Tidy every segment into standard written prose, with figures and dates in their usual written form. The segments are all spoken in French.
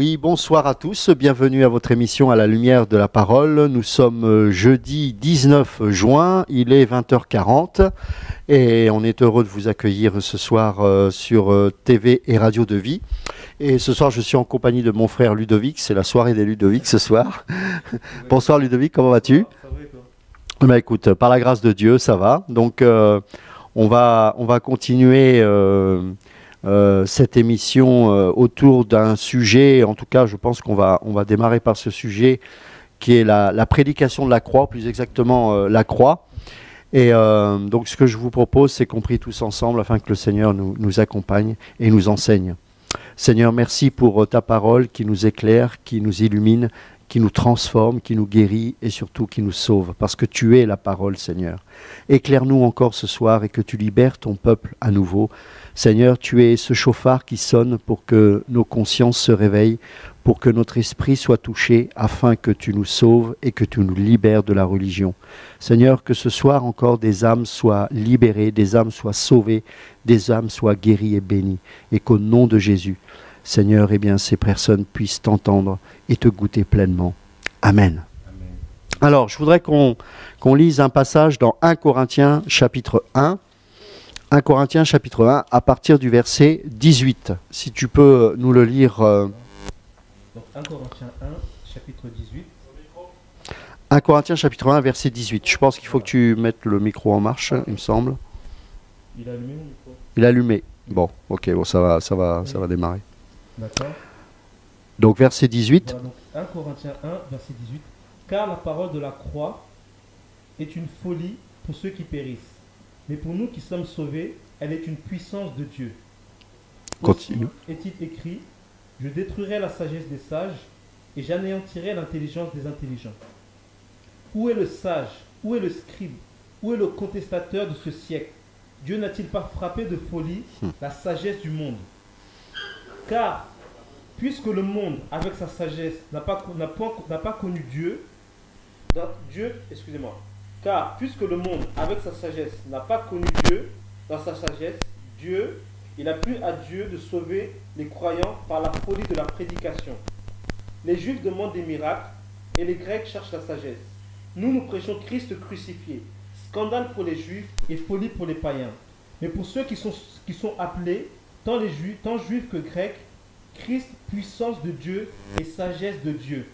Oui, bonsoir à tous, bienvenue à votre émission à la lumière de la parole. Nous sommes jeudi 19 juin, il est 20h40 et on est heureux de vous accueillir ce soir sur TV et Radio de Vie. Et ce soir je suis en compagnie de mon frère Ludovic, c'est la soirée des Ludovic ce soir. Bonsoir Ludovic, comment vas-tu? Ça va et toi? Bah, écoute, par la grâce de Dieu, ça va. Donc on va continuer cette émission autour d'un sujet. En tout cas, je pense qu'on va démarrer par ce sujet qui est la prédication de la croix, plus exactement la croix. Et donc ce que je vous propose, c'est qu'on prie tous ensemble afin que le Seigneur nous accompagne et nous enseigne. Seigneur, merci pour ta parole qui nous éclaire, qui nous illumine, qui nous transforme, qui nous guérit et surtout qui nous sauve, parce que tu es la parole, Seigneur. Éclaire-nous encore ce soir et que tu libères ton peuple à nouveau. Seigneur, tu es ce chauffard qui sonne pour que nos consciences se réveillent, pour que notre esprit soit touché, afin que tu nous sauves et que tu nous libères de la religion. Seigneur, que ce soir encore des âmes soient libérées, des âmes soient sauvées, des âmes soient guéries et bénies, et qu'au nom de Jésus, Seigneur, eh bien, ces personnes puissent t'entendre et te goûter pleinement. Amen. Amen. Alors, je voudrais qu'on lise un passage dans 1 Corinthiens chapitre 1. 1 Corinthiens chapitre 1, à partir du verset 18. Si tu peux nous le lire. Donc 1 Corinthiens 1, chapitre 18. 1 Corinthiens chapitre 1, verset 18. Je pense qu'il faut que tu mettes le micro en marche, il me semble. Il a allumé mon micro? Il est allumé. Bon, ok, bon, ça va démarrer. D'accord. Donc verset 18. Voilà, donc 1 Corinthiens 1, verset 18. Car la parole de la croix est une folie pour ceux qui périssent. Mais pour nous qui sommes sauvés, elle est une puissance de Dieu. Continue. Aussi est-il écrit, je détruirai la sagesse des sages et j'anéantirai l'intelligence des intelligents. Où est le sage? Où est le scribe? Où est le contestateur de ce siècle? Dieu n'a-t-il pas frappé de folie la sagesse du monde? Car, puisque le monde, avec sa sagesse, n'a pas connu Dieu, car puisque le monde, avec sa sagesse, n'a pas connu Dieu, dans sa sagesse, Dieu, il a plu à Dieu de sauver les croyants par la folie de la prédication. Les Juifs demandent des miracles et les Grecs cherchent la sagesse. Nous prêchons Christ crucifié, scandale pour les Juifs et folie pour les païens. Mais pour ceux qui sont appelés, tant Juifs que Grecs, Christ, puissance de Dieu et sagesse de Dieu.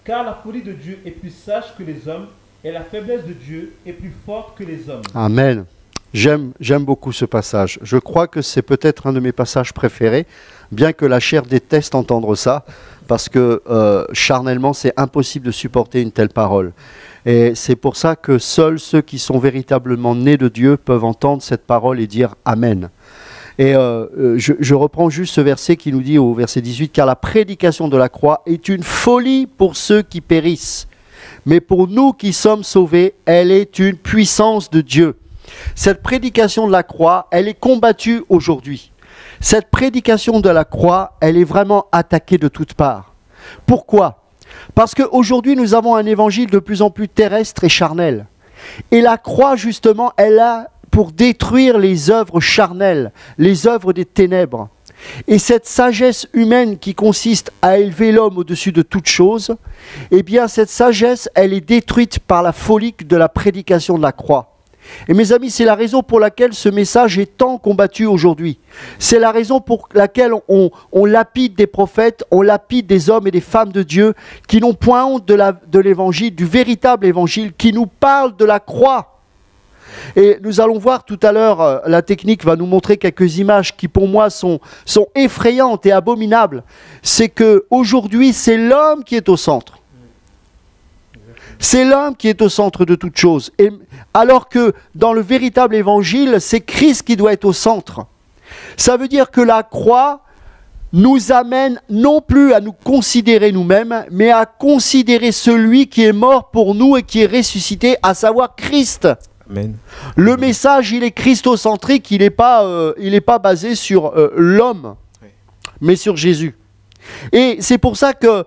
Car la folie de Dieu est plus sage que les hommes, et la faiblesse de Dieu est plus forte que les hommes. Amen. J'aime beaucoup ce passage. Je crois que c'est peut-être un de mes passages préférés, bien que la chair déteste entendre ça, parce que charnellement, c'est impossible de supporter une telle parole. Et c'est pour ça que seuls ceux qui sont véritablement nés de Dieu peuvent entendre cette parole et dire Amen. Et je reprends juste ce verset qui nous dit au verset 18, « Car la prédication de la croix est une folie pour ceux qui périssent. Mais pour nous qui sommes sauvés, elle est une puissance de Dieu. » Cette prédication de la croix, elle est combattue aujourd'hui. Cette prédication de la croix, elle est vraiment attaquée de toutes parts. Pourquoi? Parce qu'aujourd'hui, nous avons un évangile de plus en plus terrestre et charnel. Et la croix, justement, elle a pour détruire les œuvres charnelles, les œuvres des ténèbres. Et cette sagesse humaine qui consiste à élever l'homme au-dessus de toute chose, eh bien cette sagesse, elle est détruite par la folie de la prédication de la croix. Et mes amis, c'est la raison pour laquelle ce message est tant combattu aujourd'hui. C'est la raison pour laquelle on lapide des prophètes, on lapide des hommes et des femmes de Dieu qui n'ont point honte de l'évangile, du véritable évangile, qui nous parle de la croix. Et nous allons voir tout à l'heure, la technique va nous montrer quelques images qui pour moi sont effrayantes et abominables. C'est qu'aujourd'hui, c'est l'homme qui est au centre. C'est l'homme qui est au centre de toute chose. Et alors que dans le véritable évangile, c'est Christ qui doit être au centre. Ça veut dire que la croix nous amène non plus à nous considérer nous-mêmes, mais à considérer celui qui est mort pour nous et qui est ressuscité, à savoir Christ. Amen. Le message, il est christocentrique, il n'est pas basé sur l'homme, mais sur Jésus. Et c'est pour ça que,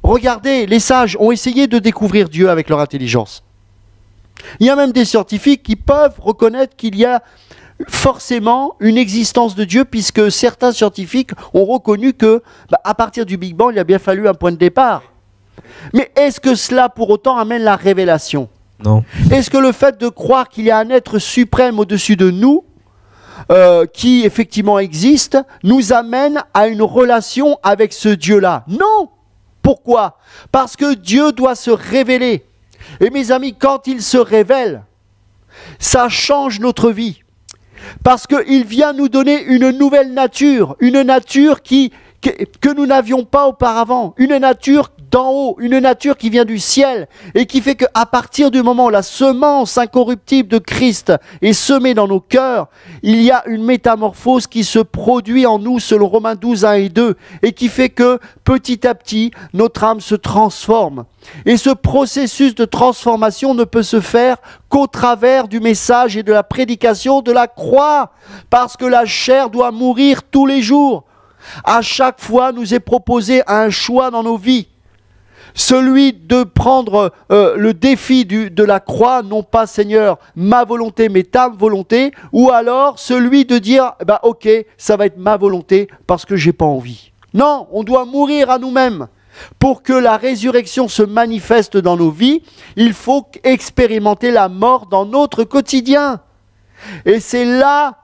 regardez, les sages ont essayé de découvrir Dieu avec leur intelligence. Il y a même des scientifiques qui peuvent reconnaître qu'il y a forcément une existence de Dieu, puisque certains scientifiques ont reconnu que, à partir du Big Bang, il a bien fallu un point de départ. Mais est-ce que cela pour autant amène la révélation? Non. Est-ce que le fait de croire qu'il y a un être suprême au-dessus de nous, qui effectivement existe, nous amène à une relation avec ce Dieu-là? Non. Pourquoi? Parce que Dieu doit se révéler. Et mes amis, quand il se révèle, ça change notre vie. Parce qu'il vient nous donner une nouvelle nature, une nature que nous n'avions pas auparavant, une nature d'en haut, une nature qui vient du ciel et qui fait qu'à partir du moment où la semence incorruptible de Christ est semée dans nos cœurs, il y a une métamorphose qui se produit en nous selon Romains 12, 1 et 2 et qui fait que petit à petit, notre âme se transforme. Et ce processus de transformation ne peut se faire qu'au travers du message et de la prédication de la croix, parce que la chair doit mourir tous les jours. À chaque fois, nous est proposé un choix dans nos vies. Celui de prendre le défi de la croix, non pas Seigneur, ma volonté, mais ta volonté, ou alors celui de dire, ok, ça va être ma volonté parce que j'ai pas envie. Non, on doit mourir à nous-mêmes. Pour que la résurrection se manifeste dans nos vies, il faut expérimenter la mort dans notre quotidien. Et c'est la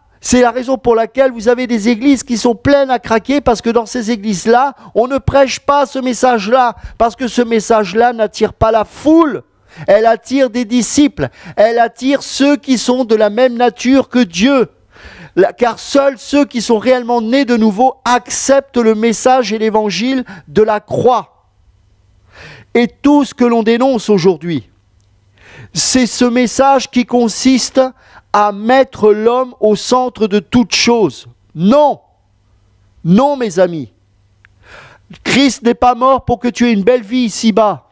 raison pour laquelle vous avez des églises qui sont pleines à craquer, parce que dans ces églises-là, on ne prêche pas ce message-là, parce que ce message-là n'attire pas la foule. Elle attire des disciples, elle attire ceux qui sont de la même nature que Dieu. Car seuls ceux qui sont réellement nés de nouveau acceptent le message et l'évangile de la croix. Et tout ce que l'on dénonce aujourd'hui, c'est ce message qui consiste à mettre l'homme au centre de toute chose. Non, non mes amis. Christ n'est pas mort pour que tu aies une belle vie ici-bas.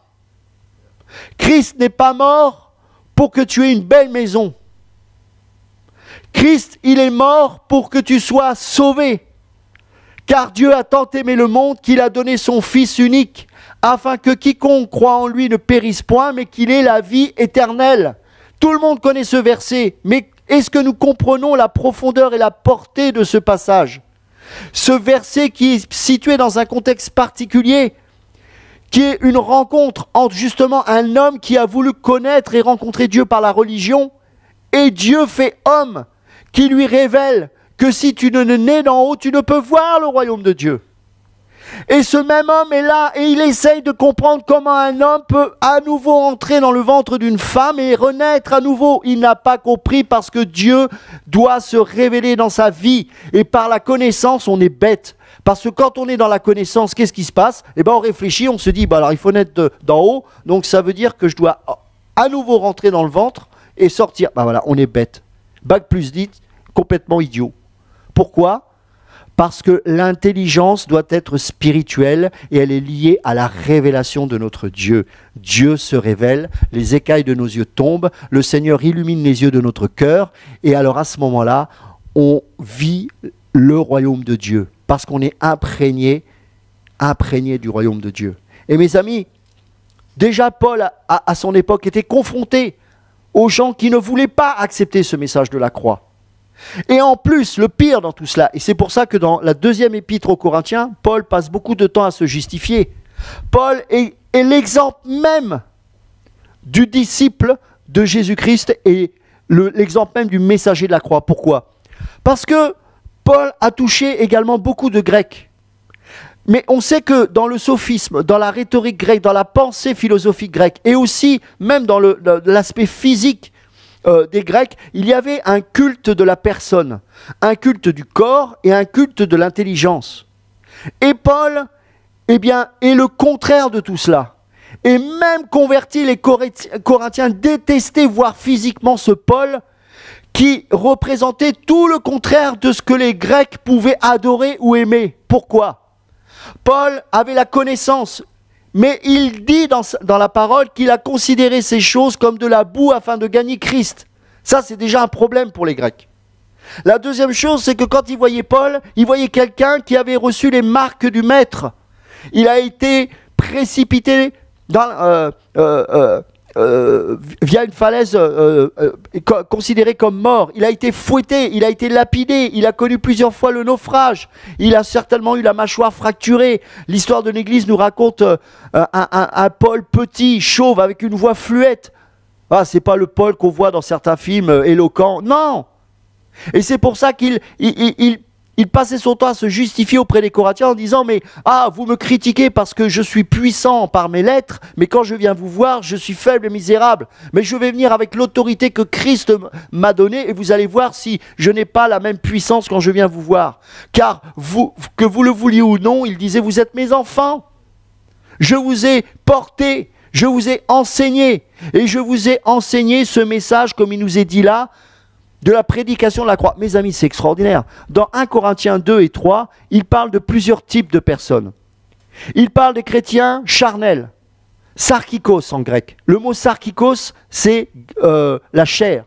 Christ n'est pas mort pour que tu aies une belle maison. Christ, il est mort pour que tu sois sauvé. Car Dieu a tant aimé le monde qu'il a donné son Fils unique, afin que quiconque croit en lui ne périsse point, mais qu'il ait la vie éternelle. Tout le monde connaît ce verset, mais est-ce que nous comprenons la profondeur et la portée de ce passage? Ce verset qui est situé dans un contexte particulier, qui est une rencontre entre justement un homme qui a voulu connaître et rencontrer Dieu par la religion, et Dieu fait homme, qui lui révèle que si tu ne nais d'en haut, tu ne peux voir le royaume de Dieu. Et ce même homme est là et il essaye de comprendre comment un homme peut à nouveau entrer dans le ventre d'une femme et renaître à nouveau. Il n'a pas compris parce que Dieu doit se révéler dans sa vie. Et par la connaissance, on est bête. Parce que quand on est dans la connaissance, qu'est-ce qui se passe? On réfléchit, on se dit, alors il faut naître d'en haut, donc ça veut dire que je dois à nouveau rentrer dans le ventre et sortir. Voilà, on est bête. Bac plus 10, complètement idiot. Pourquoi? Parce que l'intelligence doit être spirituelle et elle est liée à la révélation de notre Dieu. Dieu se révèle, les écailles de nos yeux tombent, le Seigneur illumine les yeux de notre cœur et alors à ce moment-là, on vit le royaume de Dieu parce qu'on est imprégné du royaume de Dieu. Et mes amis, déjà Paul à son époque était confronté aux gens qui ne voulaient pas accepter ce message de la croix. Et en plus, le pire dans tout cela, et c'est pour ça que dans la deuxième épître aux Corinthiens, Paul passe beaucoup de temps à se justifier. Paul est l'exemple même du disciple de Jésus-Christ et l'exemple même du messager de la croix. Pourquoi? Parce que Paul a touché également beaucoup de Grecs. Mais on sait que dans le sophisme, dans la rhétorique grecque, dans la pensée philosophique grecque, et aussi même dans l'aspect physique des Grecs, il y avait un culte de la personne, un culte du corps et un culte de l'intelligence. Et Paul, est le contraire de tout cela. Et même convertis, les Corinthiens détestaient voir physiquement ce Paul qui représentait tout le contraire de ce que les Grecs pouvaient adorer ou aimer. Pourquoi? Paul avait la connaissance, mais il dit dans la parole qu'il a considéré ces choses comme de la boue afin de gagner Christ. Ça, c'est déjà un problème pour les Grecs. La deuxième chose, c'est que quand il voyait Paul, il voyait quelqu'un qui avait reçu les marques du maître. Il a été précipité via une falaise considéré comme mort. Il a été fouetté, il a été lapidé, il a connu plusieurs fois le naufrage. Il a certainement eu la mâchoire fracturée. L'histoire de l'Église nous raconte un Paul petit, chauve, avec une voix fluette. Ah, c'est pas le Paul qu'on voit dans certains films éloquents. Non. Et c'est pour ça qu'il passait son temps à se justifier auprès des Corinthiens en disant « Mais vous me critiquez parce que je suis puissant par mes lettres, mais quand je viens vous voir, je suis faible et misérable. Mais je vais venir avec l'autorité que Christ m'a donnée et vous allez voir si je n'ai pas la même puissance quand je viens vous voir. Car que vous le vouliez ou non, il disait « Vous êtes mes enfants. Je vous ai porté, je vous ai enseigné. Et je vous ai enseigné ce message, comme il nous est dit là, de la prédication de la croix. » Mes amis, c'est extraordinaire. Dans 1 Corinthiens 2 et 3, il parle de plusieurs types de personnes. Il parle des chrétiens charnels, sarkikos en grec. Le mot sarkikos, c'est la chair.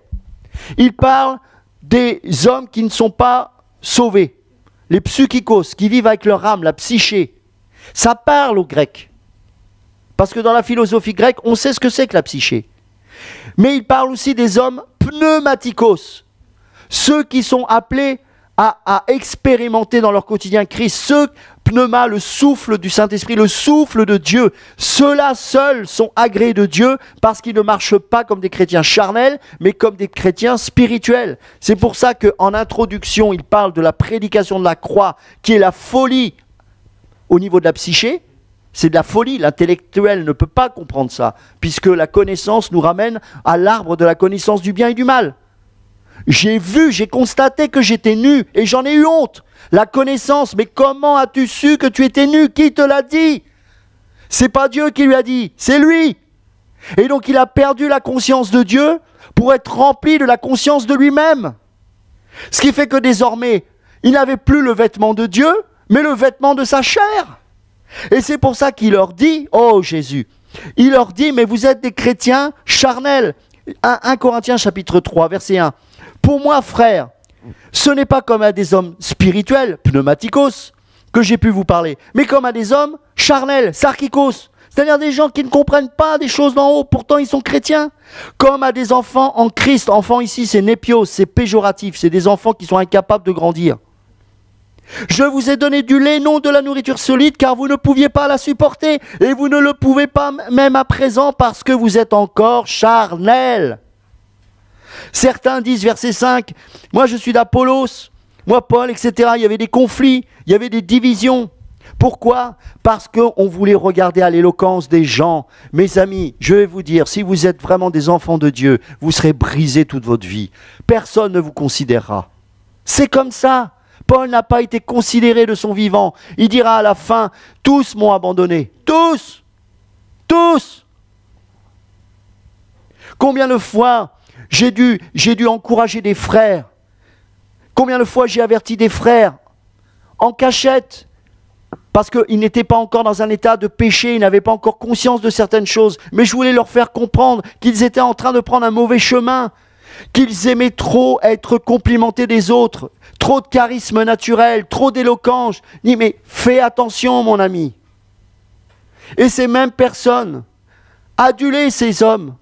Il parle des hommes qui ne sont pas sauvés, les psychikos, qui vivent avec leur âme, la psyché. Ça parle aux Grecs. Parce que dans la philosophie grecque, on sait ce que c'est que la psyché. Mais il parle aussi des hommes pneumatikos, ceux qui sont appelés à expérimenter dans leur quotidien Christ, ceux, pneuma, le souffle du Saint-Esprit, le souffle de Dieu, ceux-là seuls sont agréés de Dieu parce qu'ils ne marchent pas comme des chrétiens charnels, mais comme des chrétiens spirituels. C'est pour ça qu'en introduction, il parle de la prédication de la croix, qui est la folie au niveau de la psyché. C'est de la folie, l'intellectuel ne peut pas comprendre ça, puisque la connaissance nous ramène à l'arbre de la connaissance du bien et du mal. J'ai constaté que j'étais nu, et j'en ai eu honte. La connaissance, mais comment as-tu su que tu étais nu? Qui te l'a dit? C'est pas Dieu qui lui a dit, c'est lui. Et donc il a perdu la conscience de Dieu pour être rempli de la conscience de lui-même. Ce qui fait que désormais, il n'avait plus le vêtement de Dieu, mais le vêtement de sa chair. Et c'est pour ça qu'il leur dit, oh Jésus, il leur dit, mais vous êtes des chrétiens charnels. 1 Corinthiens chapitre 3, verset 1. Pour moi, frères, ce n'est pas comme à des hommes spirituels, pneumatikos, que j'ai pu vous parler, mais comme à des hommes charnels, sarkikos, c'est-à-dire des gens qui ne comprennent pas des choses d'en haut, pourtant ils sont chrétiens. Comme à des enfants en Christ. Enfants ici, c'est népios, c'est péjoratif, c'est des enfants qui sont incapables de grandir. Je vous ai donné du lait, non de la nourriture solide, car vous ne pouviez pas la supporter, et vous ne le pouvez pas même à présent, parce que vous êtes encore charnels. Certains disent, verset 5, moi je suis d'Apollos, moi Paul, etc. Il y avait des conflits, il y avait des divisions. Pourquoi? Parce qu'on voulait regarder à l'éloquence des gens. Mes amis, je vais vous dire, si vous êtes vraiment des enfants de Dieu, vous serez brisés toute votre vie. Personne ne vous considérera. C'est comme ça. Paul n'a pas été considéré de son vivant. Il dira à la fin, tous m'ont abandonné. Tous. Tous. Combien de fois j'ai dû encourager des frères? Combien de fois j'ai averti des frères en cachette? Parce qu'ils n'étaient pas encore dans un état de péché, ils n'avaient pas encore conscience de certaines choses. Mais je voulais leur faire comprendre qu'ils étaient en train de prendre un mauvais chemin, qu'ils aimaient trop être complimentés des autres, trop de charisme naturel, trop d'éloquence. Je dis, mais fais attention mon ami. Et ces mêmes personnes adulaient ces hommes.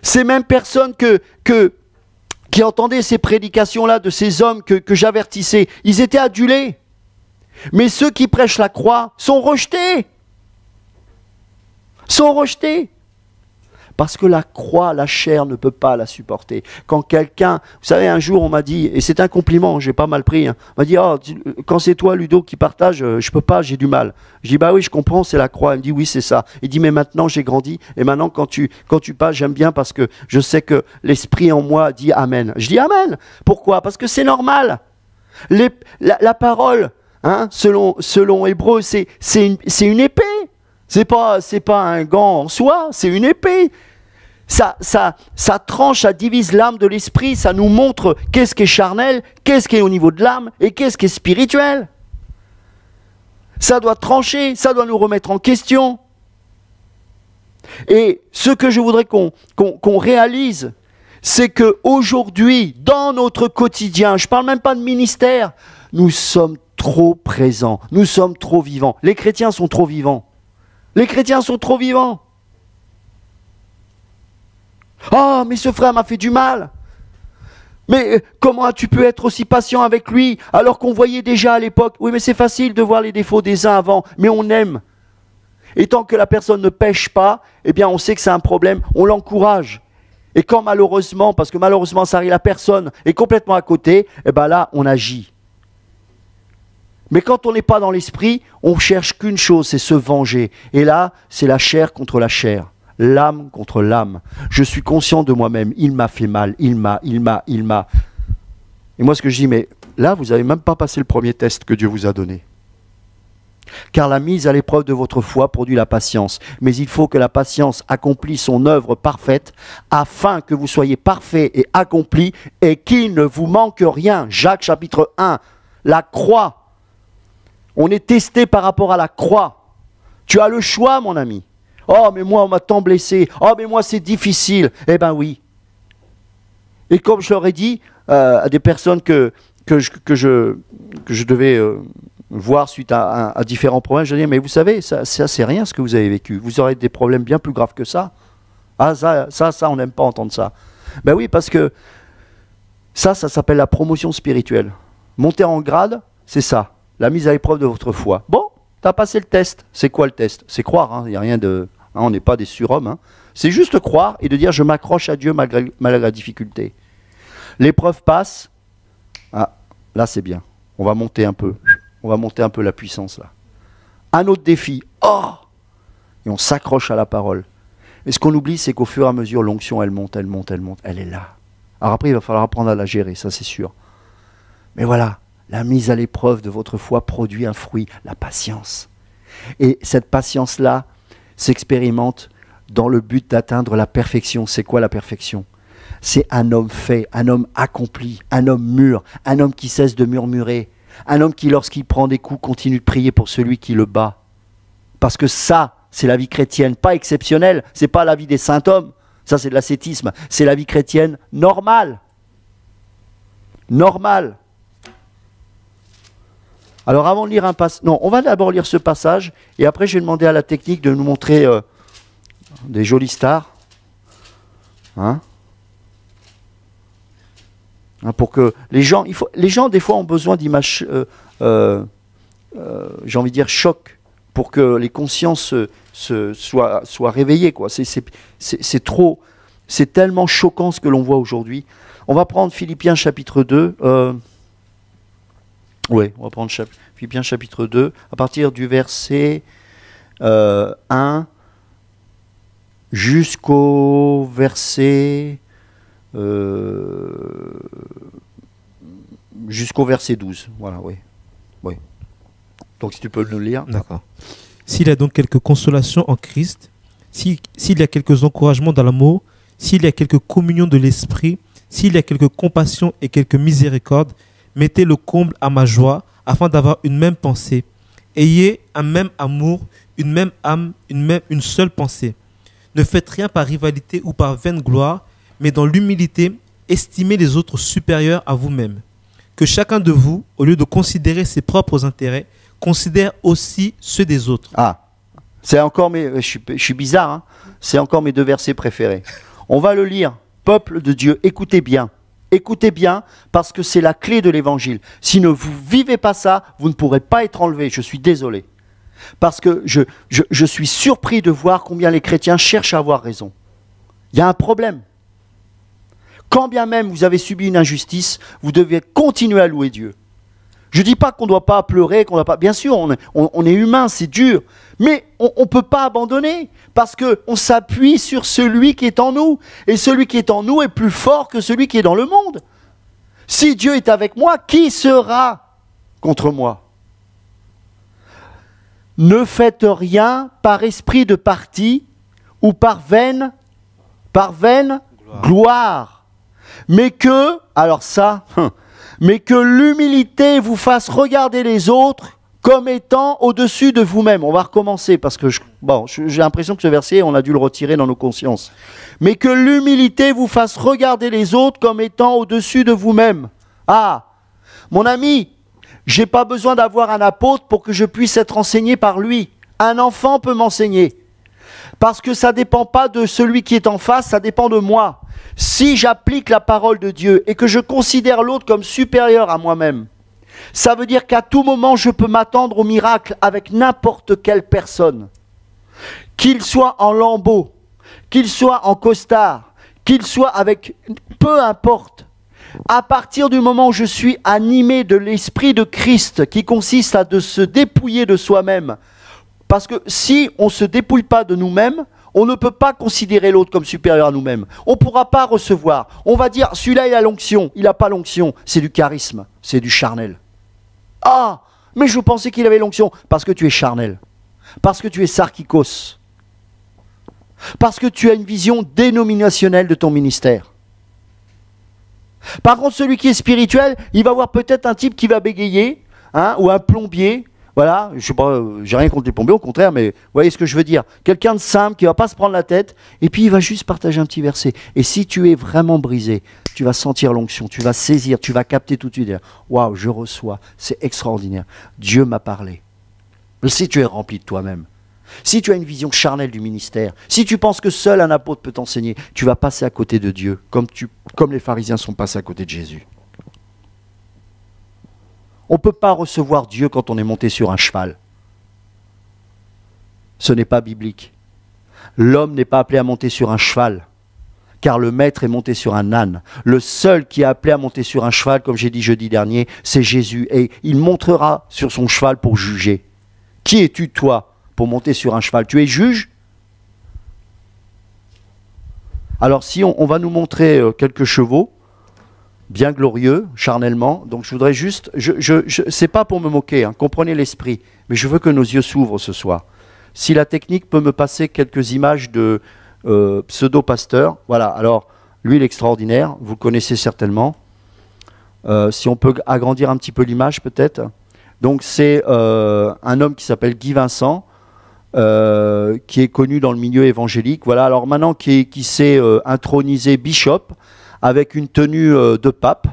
Ces mêmes personnes qui entendaient ces prédications-là de ces hommes que j'avertissais, ils étaient adulés. Mais ceux qui prêchent la croix sont rejetés. Sont rejetés. Parce que la croix, la chair ne peut pas la supporter. Quand quelqu'un, vous savez, un jour on m'a dit, et c'est un compliment, j'ai pas mal pris, hein, on m'a dit, oh, quand c'est toi Ludo qui partage, je peux pas, j'ai du mal. Je dis, bah oui, je comprends, c'est la croix. Il me dit, oui, c'est ça. Il dit, mais maintenant j'ai grandi, et maintenant quand tu parles, j'aime bien parce que je sais que l'esprit en moi dit Amen. Je dis Amen. Pourquoi? Parce que c'est normal. La parole, hein, selon Hébreu, c'est une épée. C'est pas un gant en soi, c'est une épée. Ça tranche, ça divise l'âme de l'esprit, ça nous montre qu'est-ce qui est charnel, qu'est-ce qui est au niveau de l'âme et qu'est-ce qui est spirituel. Ça doit trancher, ça doit nous remettre en question. Et ce que je voudrais qu'on réalise, c'est qu'aujourd'hui, dans notre quotidien, je ne parle même pas de ministère, nous sommes trop présents, nous sommes trop vivants. Les chrétiens sont trop vivants. Les chrétiens sont trop vivants. Oh, mais ce frère m'a fait du mal. Mais comment as-tu pu être aussi patient avec lui alors qu'on voyait déjà à l'époque? Oui, mais c'est facile de voir les défauts des uns avant, mais on aime. Et tant que la personne ne pêche pas, eh bien on sait que c'est un problème, on l'encourage. Et quand malheureusement, parce que malheureusement ça arrive, la personne est complètement à côté, eh bien là on agit. Mais quand on n'est pas dans l'esprit, on cherche qu'une chose, c'est se venger. Et là, c'est la chair contre la chair. L'âme contre l'âme. Je suis conscient de moi-même, il m'a fait mal, il m'a. Et moi ce que je dis, mais là vous n'avez même pas passé le premier test que Dieu vous a donné. Car la mise à l'épreuve de votre foi produit la patience. Mais il faut que la patience accomplisse son œuvre parfaite, afin que vous soyez parfaits et accomplis, et qu'il ne vous manque rien. Jacques chapitre 1, la croix. On est testé par rapport à la croix. Tu as le choix, mon ami. Oh, mais moi, on m'a tant blessé. Oh, mais moi, c'est difficile. Eh bien, oui. Et comme je leur ai dit à des personnes que je devais voir suite à différents problèmes, je dis, mais vous savez, ça c'est rien ce que vous avez vécu. Vous aurez des problèmes bien plus graves que ça. Ah, ça, on n'aime pas entendre ça. Ben oui, parce que ça s'appelle la promotion spirituelle. Monter en grade, c'est ça. La mise à l'épreuve de votre foi. Bon, tu as passé le test. C'est quoi le test? C'est croire, il n'y a rien de... on n'est pas des surhommes. C'est juste croire et de dire je m'accroche à Dieu malgré la difficulté. L'épreuve passe. Ah, là c'est bien. On va monter un peu. On va monter un peu la puissance là. Un autre défi. Oh! Et on s'accroche à la parole. Et ce qu'on oublie, c'est qu'au fur et à mesure, l'onction, elle monte. Elle est là. Alors après, il va falloir apprendre à la gérer, ça c'est sûr. Mais voilà, la mise à l'épreuve de votre foi produit un fruit, la patience. Et cette patience-là s'expérimente dans le but d'atteindre la perfection. C'est quoi la perfection? C'est un homme fait, un homme accompli, un homme mûr, un homme qui cesse de murmurer, un homme qui, lorsqu'il prend des coups, continue de prier pour celui qui le bat. Parce que ça, c'est la vie chrétienne, pas exceptionnelle, c'est pas la vie des saints hommes, ça c'est de l'ascétisme, c'est la vie chrétienne normale. Normale. Alors avant de lire un passage, non, on va d'abord lire ce passage, et après je vais demander à la technique de nous montrer des jolies stars. Pour que les gens, les gens des fois ont besoin d'images, j'ai envie de dire choc, pour que les consciences soient réveillées, quoi. C'est trop, c'est tellement choquant ce que l'on voit aujourd'hui. On va prendre Philippiens chapitre 2. Oui, on va prendre Philippiens chapitre 2, à partir du verset 1 jusqu'au verset... jusqu'au verset 12. Voilà, oui. Donc si tu peux nous le lire. D'accord. S'il y a donc quelques consolations en Christ, s'il y a quelques encouragements dans l'amour, s'il y a quelques communions de l'esprit, s'il y a quelques compassions et quelques miséricordes, mettez le comble à ma joie, afin d'avoir une même pensée. Ayez un même amour, une même âme, une seule pensée. Ne faites rien par rivalité ou par vaine gloire, mais dans l'humilité, estimez les autres supérieurs à vous-même. Que chacun de vous, au lieu de considérer ses propres intérêts, considère aussi ceux des autres. Ah, c'est encore je suis bizarre, hein. C'est encore mes deux versets préférés. On va le lire. Peuple de Dieu, écoutez bien. Écoutez bien, parce que c'est la clé de l'évangile. Si vous ne vivez pas ça, vous ne pourrez pas être enlevé. Je suis désolé. Parce que je suis surpris de voir combien les chrétiens cherchent à avoir raison. Il y a un problème. Quand bien même vous avez subi une injustice, vous devez continuer à louer Dieu. Je ne dis pas qu'on ne doit pas pleurer, qu'on doit pas... Bien sûr, on est humain, c'est dur. Mais on ne peut pas abandonner, parce qu'on s'appuie sur celui qui est en nous. Et celui qui est en nous est plus fort que celui qui est dans le monde. Si Dieu est avec moi, qui sera contre moi? Ne faites rien par esprit de parti ou par vaine gloire. Mais que, alors ça, mais que l'humilité vous fasse regarder les autres comme étant au-dessus de vous-même. On va recommencer parce que j'ai l'impression que ce verset, on a dû le retirer dans nos consciences. Mais que l'humilité vous fasse regarder les autres comme étant au-dessus de vous-même. Ah, mon ami, j'ai pas besoin d'avoir un apôtre pour que je puisse être enseigné par lui. Un enfant peut m'enseigner. Parce que ça ne dépend pas de celui qui est en face, ça dépend de moi. Si j'applique la parole de Dieu et que je considère l'autre comme supérieur à moi-même, ça veut dire qu'à tout moment, je peux m'attendre au miracle avec n'importe quelle personne. Qu'il soit en lambeau, qu'il soit en costard, qu'il soit avec... Peu importe. À partir du moment où je suis animé de l'Esprit de Christ, qui consiste à se dépouiller de soi-même, parce que si on ne se dépouille pas de nous-mêmes, on ne peut pas considérer l'autre comme supérieur à nous-mêmes. On ne pourra pas recevoir. On va dire, celui-là, il a l'onction. Il n'a pas l'onction. C'est du charisme. C'est du charnel. Ah, mais je pensais qu'il avait l'onction. Parce que tu es charnel. Parce que tu es sarkikos. Parce que tu as une vision dénominationnelle de ton ministère. Par contre, celui qui est spirituel, il va voir peut-être un type qui va bégayer, hein, ou un plombier. Voilà, je sais pas, j'ai rien contre les plombiers, au contraire, mais vous voyez ce que je veux dire. Quelqu'un de simple qui va pas se prendre la tête, et puis il va juste partager un petit verset. Et si tu es vraiment brisé, tu vas sentir l'onction, tu vas saisir, tu vas capter tout de suite. Waouh, je reçois, c'est extraordinaire. Dieu m'a parlé. Mais si tu es rempli de toi-même, si tu as une vision charnelle du ministère, si tu penses que seul un apôtre peut t'enseigner, tu vas passer à côté de Dieu, comme les pharisiens sont passés à côté de Jésus. On ne peut pas recevoir Dieu quand on est monté sur un cheval. Ce n'est pas biblique. L'homme n'est pas appelé à monter sur un cheval, car le maître est monté sur un âne. Le seul qui est appelé à monter sur un cheval, comme j'ai dit jeudi dernier, c'est Jésus. Et il montera sur son cheval pour juger. Qui es-tu, toi, pour monter sur un cheval? Tu es juge? Alors, si on va nous montrer quelques chevaux, bien glorieux, charnellement. Donc je voudrais juste, c'est pas pour me moquer, hein, comprenez l'esprit, mais je veux que nos yeux s'ouvrent ce soir. Si la technique peut me passer quelques images de pseudo-pasteur, voilà, alors lui il est extraordinaire, vous le connaissez certainement. Si on peut agrandir un petit peu l'image peut-être. Donc c'est un homme qui s'appelle Guy Vincent, qui est connu dans le milieu évangélique. Voilà, alors maintenant qui s'est intronisé bishop, avec une tenue de pape,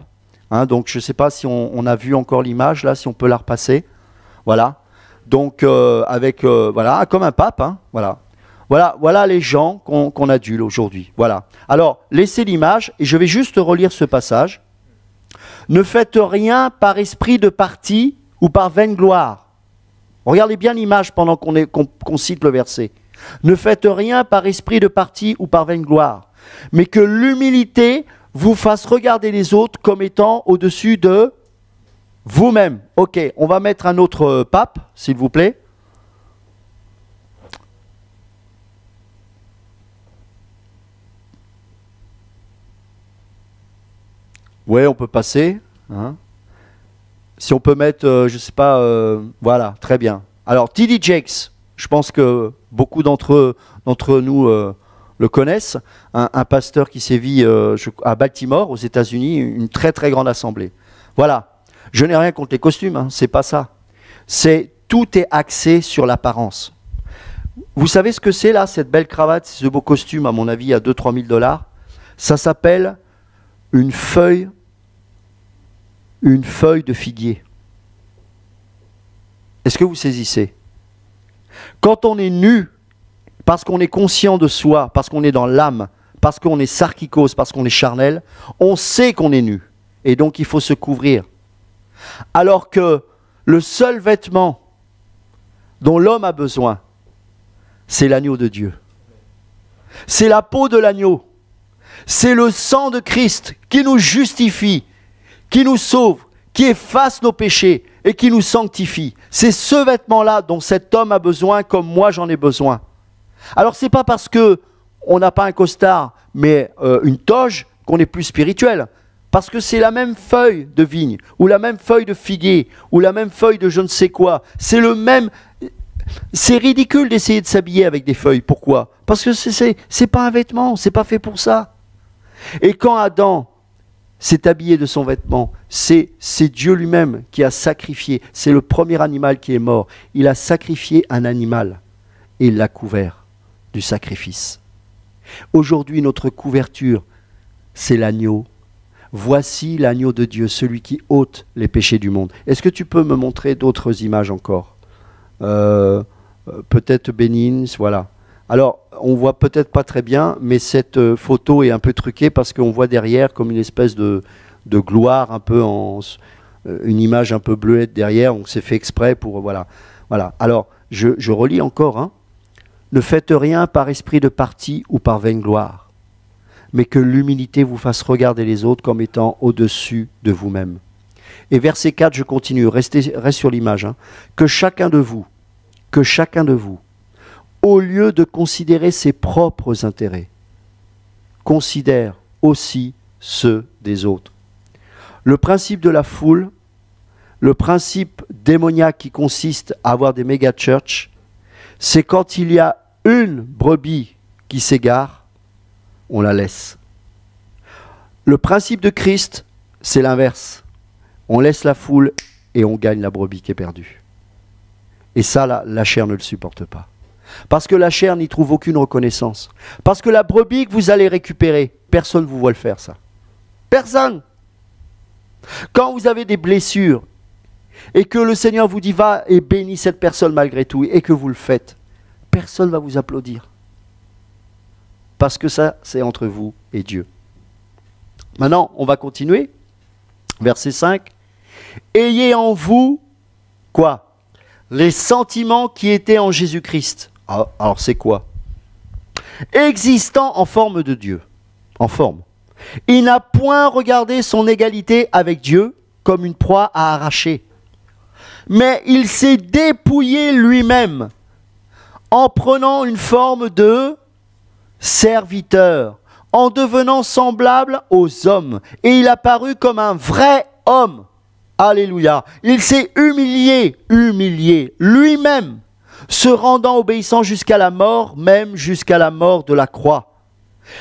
hein, donc je ne sais pas si on a vu encore l'image là, si on peut la repasser, voilà, donc voilà, comme un pape, hein, voilà les gens qu'on adule aujourd'hui, voilà. Alors, laissez l'image, et je vais juste relire ce passage. Ne faites rien par esprit de parti ou par vaine gloire. Regardez bien l'image pendant qu'on cite le verset. Ne faites rien par esprit de parti ou par vaine gloire, mais que l'humilité vous fasse regarder les autres comme étant au-dessus de vous-même. Ok, on va mettre un autre pape, s'il vous plaît. Ouais, on peut passer. Hein. Si on peut mettre, je ne sais pas, voilà, très bien. Alors, T.D. Jakes, je pense que beaucoup d'entre nous... le connaissent, un pasteur qui sévit à Baltimore, aux États-Unis, une très très grande assemblée. Voilà, je n'ai rien contre les costumes, hein, c'est pas ça. Tout est axé sur l'apparence. Vous savez ce que c'est là, cette belle cravate, ce beau costume, à mon avis, à 2-3 000 $? Ça s'appelle une feuille de figuier. Est-ce que vous saisissez? Quand on est nu, parce qu'on est conscient de soi, parce qu'on est dans l'âme, parce qu'on est sarkikos, parce qu'on est charnel, on sait qu'on est nu. Et donc il faut se couvrir. Alors que le seul vêtement dont l'homme a besoin, c'est l'agneau de Dieu. C'est la peau de l'agneau. C'est le sang de Christ qui nous justifie, qui nous sauve, qui efface nos péchés et qui nous sanctifie. C'est ce vêtement-là dont cet homme a besoin comme moi j'en ai besoin. Alors c'est pas parce qu'on n'a pas un costard mais une toge qu'on est plus spirituel. Parce que c'est la même feuille de vigne, ou la même feuille de figuier, ou la même feuille de je ne sais quoi. C'est le même... C'est ridicule d'essayer de s'habiller avec des feuilles. Pourquoi? Parce que c'est pas un vêtement, c'est pas fait pour ça. Et quand Adam s'est habillé de son vêtement, c'est Dieu lui-même qui a sacrifié. C'est le premier animal qui est mort. Il a sacrifié un animal et il l'a couvert du sacrifice. Aujourd'hui, notre couverture, c'est l'agneau. Voici l'agneau de Dieu, celui qui ôte les péchés du monde. Est-ce que tu peux me montrer d'autres images encore? Peut-être Bénins, voilà. Alors, on voit peut-être pas très bien, mais cette photo est un peu truquée parce qu'on voit derrière comme une espèce de gloire, un peu une image un peu bleuette derrière. On s'est fait exprès pour... Voilà. Alors, je relis encore. Hein. Ne faites rien par esprit de parti ou par vaine gloire, mais que l'humilité vous fasse regarder les autres comme étant au-dessus de vous-même. Et verset 4, je continue, reste sur l'image. Hein. Que chacun de vous, au lieu de considérer ses propres intérêts, considère aussi ceux des autres. Le principe de la foule, le principe démoniaque qui consiste à avoir des méga-churches, c'est quand il y a une brebis qui s'égare, on la laisse. Le principe de Christ, c'est l'inverse. On laisse la foule et on gagne la brebis qui est perdue. Et ça, la chair ne le supporte pas. Parce que la chair n'y trouve aucune reconnaissance. Parce que la brebis que vous allez récupérer, personne ne vous voit le faire, ça. Personne. Quand vous avez des blessures et que le Seigneur vous dit va et bénis cette personne malgré tout et que vous le faites, personne ne va vous applaudir. Parce que ça, c'est entre vous et Dieu. Maintenant, on va continuer. Verset 5. Ayez en vous, quoi? Les sentiments qui étaient en Jésus-Christ. Alors c'est quoi? Existant en forme de Dieu. En forme. Il n'a point regardé son égalité avec Dieu comme une proie à arracher. Mais il s'est dépouillé lui-même en prenant une forme de serviteur, en devenant semblable aux hommes. Et il apparut comme un vrai homme. Alléluia. Il s'est humilié lui-même, se rendant obéissant jusqu'à la mort, même jusqu'à la mort de la croix.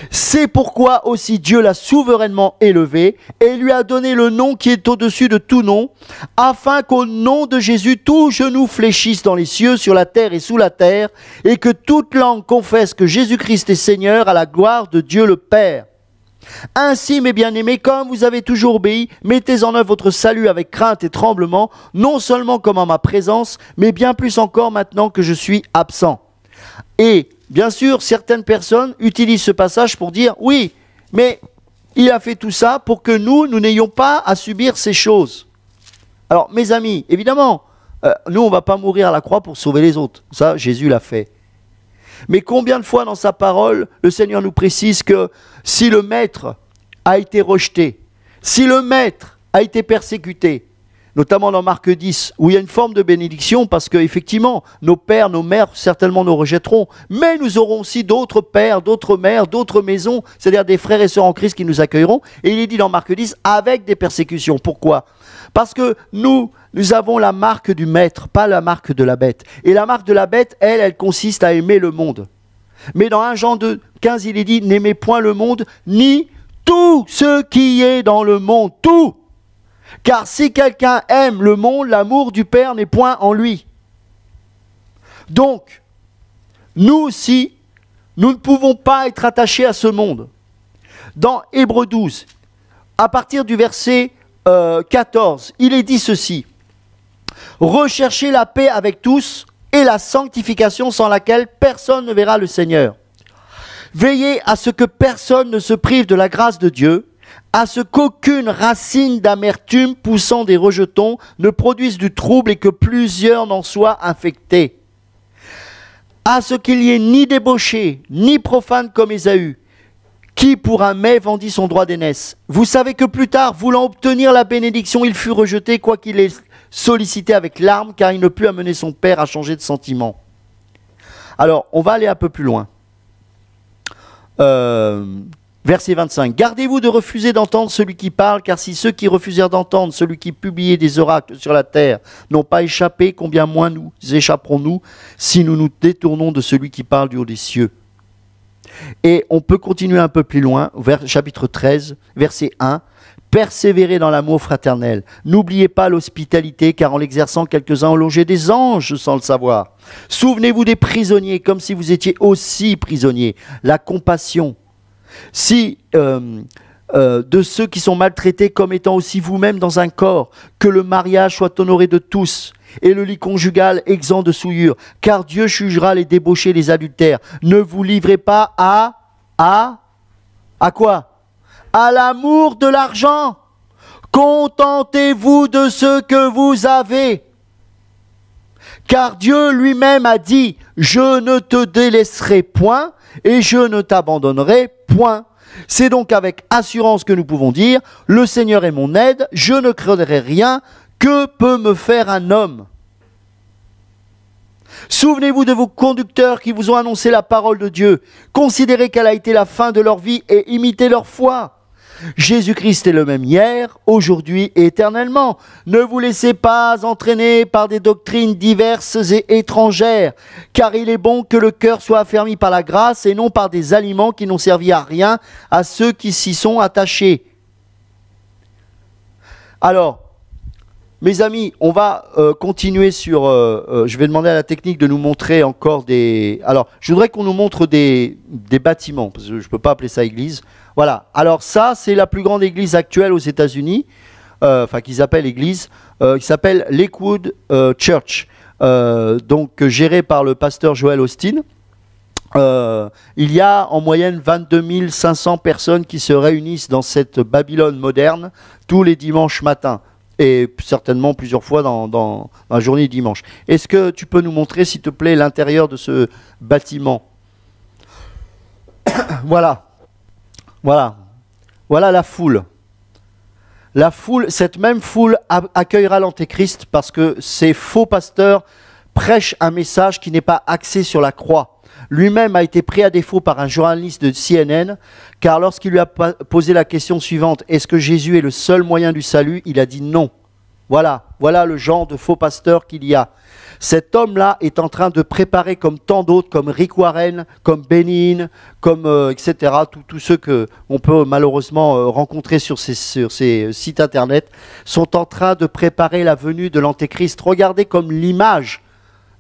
C'est pourquoi aussi Dieu l'a souverainement élevé et lui a donné le nom qui est au-dessus de tout nom, afin qu'au nom de Jésus, tout genou fléchisse dans les cieux, sur la terre et sous la terre, et que toute langue confesse que Jésus-Christ est Seigneur, à la gloire de Dieu le Père. Ainsi, mes bien-aimés, comme vous avez toujours obéi, mettez en œuvre votre salut avec crainte et tremblement, non seulement comme en ma présence, mais bien plus encore maintenant que je suis absent. Et bien sûr, certaines personnes utilisent ce passage pour dire, oui, mais il a fait tout ça pour que nous n'ayons pas à subir ces choses. Alors, mes amis, évidemment, nous, on ne va pas mourir à la croix pour sauver les autres. Ça, Jésus l'a fait. Mais combien de fois dans sa parole, le Seigneur nous précise que si le maître a été rejeté, si le maître a été persécuté, notamment dans Marc 10, où il y a une forme de bénédiction, parce qu'effectivement, nos pères, nos mères, certainement nous rejetteront, mais nous aurons aussi d'autres pères, d'autres mères, d'autres maisons, c'est-à-dire des frères et sœurs en Christ qui nous accueilleront, et il est dit dans Marc 10, avec des persécutions. Pourquoi? Parce que nous avons la marque du maître, pas la marque de la bête. Et la marque de la bête, elle consiste à aimer le monde. Mais dans 1 Jean 2, 15, il est dit, n'aimez point le monde, ni tout ce qui est dans le monde, tout. Car si quelqu'un aime le monde, l'amour du Père n'est point en lui. Donc, nous aussi, nous ne pouvons pas être attachés à ce monde. Dans Hébreux 12, à partir du verset 14, il est dit ceci. Recherchez la paix avec tous et la sanctification sans laquelle personne ne verra le Seigneur. Veillez à ce que personne ne se prive de la grâce de Dieu, à ce qu'aucune racine d'amertume poussant des rejetons ne produise du trouble et que plusieurs n'en soient infectés. À ce qu'il n'y ait ni débauché, ni profane comme Ésaü, qui pour un mets vendit son droit d'aînesse. Vous savez que plus tard, voulant obtenir la bénédiction, il fut rejeté, quoiqu'il ait sollicité avec larmes, car il ne put amener son père à changer de sentiment. Alors, on va aller un peu plus loin. Verset 25. Gardez-vous de refuser d'entendre celui qui parle, car si ceux qui refusèrent d'entendre celui qui publiait des oracles sur la terre n'ont pas échappé, combien moins nous échapperons-nous si nous nous détournons de celui qui parle du haut des cieux. Et on peut continuer un peu plus loin, chapitre 13, verset 1. Persévérez dans l'amour fraternel. N'oubliez pas l'hospitalité, car en l'exerçant, quelques-uns ont logé des anges sans le savoir. Souvenez-vous des prisonniers, comme si vous étiez aussi prisonniers. La compassion. De ceux qui sont maltraités comme étant aussi vous-même dans un corps, que le mariage soit honoré de tous. et le lit conjugal exempt de souillure, car Dieu jugera les débauchés et les adultères. Ne vous livrez pas à quoi? À l'amour de l'argent. Contentez-vous de ce que vous avez. Car Dieu lui-même a dit, je ne te délaisserai point et je ne t'abandonnerai point. C'est donc avec assurance que nous pouvons dire, le Seigneur est mon aide, je ne craindrai rien, que peut me faire un homme? Souvenez-vous de vos conducteurs qui vous ont annoncé la parole de Dieu. Considérez quelle a été la fin de leur vie et imitez leur foi. Jésus-Christ est le même hier, aujourd'hui et éternellement. Ne vous laissez pas entraîner par des doctrines diverses et étrangères, car il est bon que le cœur soit affermi par la grâce et non par des aliments qui n'ont servi à rien à ceux qui s'y sont attachés. Alors, mes amis, on va continuer sur... je vais demander à la technique de nous montrer encore des... Alors, je voudrais qu'on nous montre des bâtiments, parce que je ne peux pas appeler ça église. Voilà. Alors ça, c'est la plus grande église actuelle aux États-Unis, enfin qu'ils appellent église, qui s'appelle Lakewood Church, donc gérée par le pasteur Joel Osteen. Il y a en moyenne 22 500 personnes qui se réunissent dans cette Babylone moderne tous les dimanches matins. Et certainement plusieurs fois dans la journée du dimanche. Est-ce que tu peux nous montrer, s'il te plaît, l'intérieur de ce bâtiment? Voilà. Voilà. Voilà la foule. La foule, cette même foule accueillera l'Antéchrist parce que ces faux pasteurs prêchent un message qui n'est pas axé sur la croix. Lui-même a été pris à défaut par un journaliste de CNN, car lorsqu'il lui a posé la question suivante, est-ce que Jésus est le seul moyen du salut? Il a dit non. Voilà le genre de faux pasteur qu'il y a. Cet homme-là est en train de préparer, comme tant d'autres, comme Rick Warren, comme Benin, comme etc., tous ceux qu'on peut malheureusement rencontrer sur ces sites internet, sont en train de préparer la venue de l'Antéchrist. Regardez comme l'image,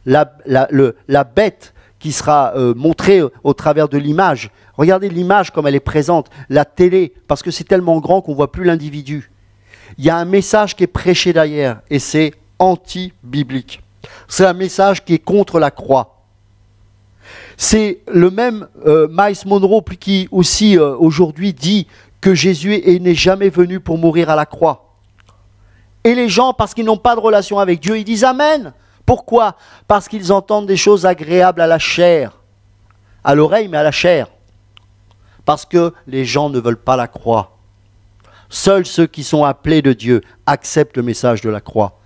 la bête qui sera montrée au travers de l'image. Regardez l'image comme elle est présente, la télé, parce que c'est tellement grand qu'on ne voit plus l'individu. Il y a un message qui est prêché derrière, et c'est anti-biblique. C'est un message qui est contre la croix. C'est le même Miles Monroe qui aussi aujourd'hui dit que Jésus n'est jamais venu pour mourir à la croix. Et les gens, parce qu'ils n'ont pas de relation avec Dieu, ils disent Amen. Pourquoi? Parce qu'ils entendent des choses agréables à la chair, à l'oreille, mais à la chair. Parce que les gens ne veulent pas la croix. Seuls ceux qui sont appelés de Dieu acceptent le message de la croix.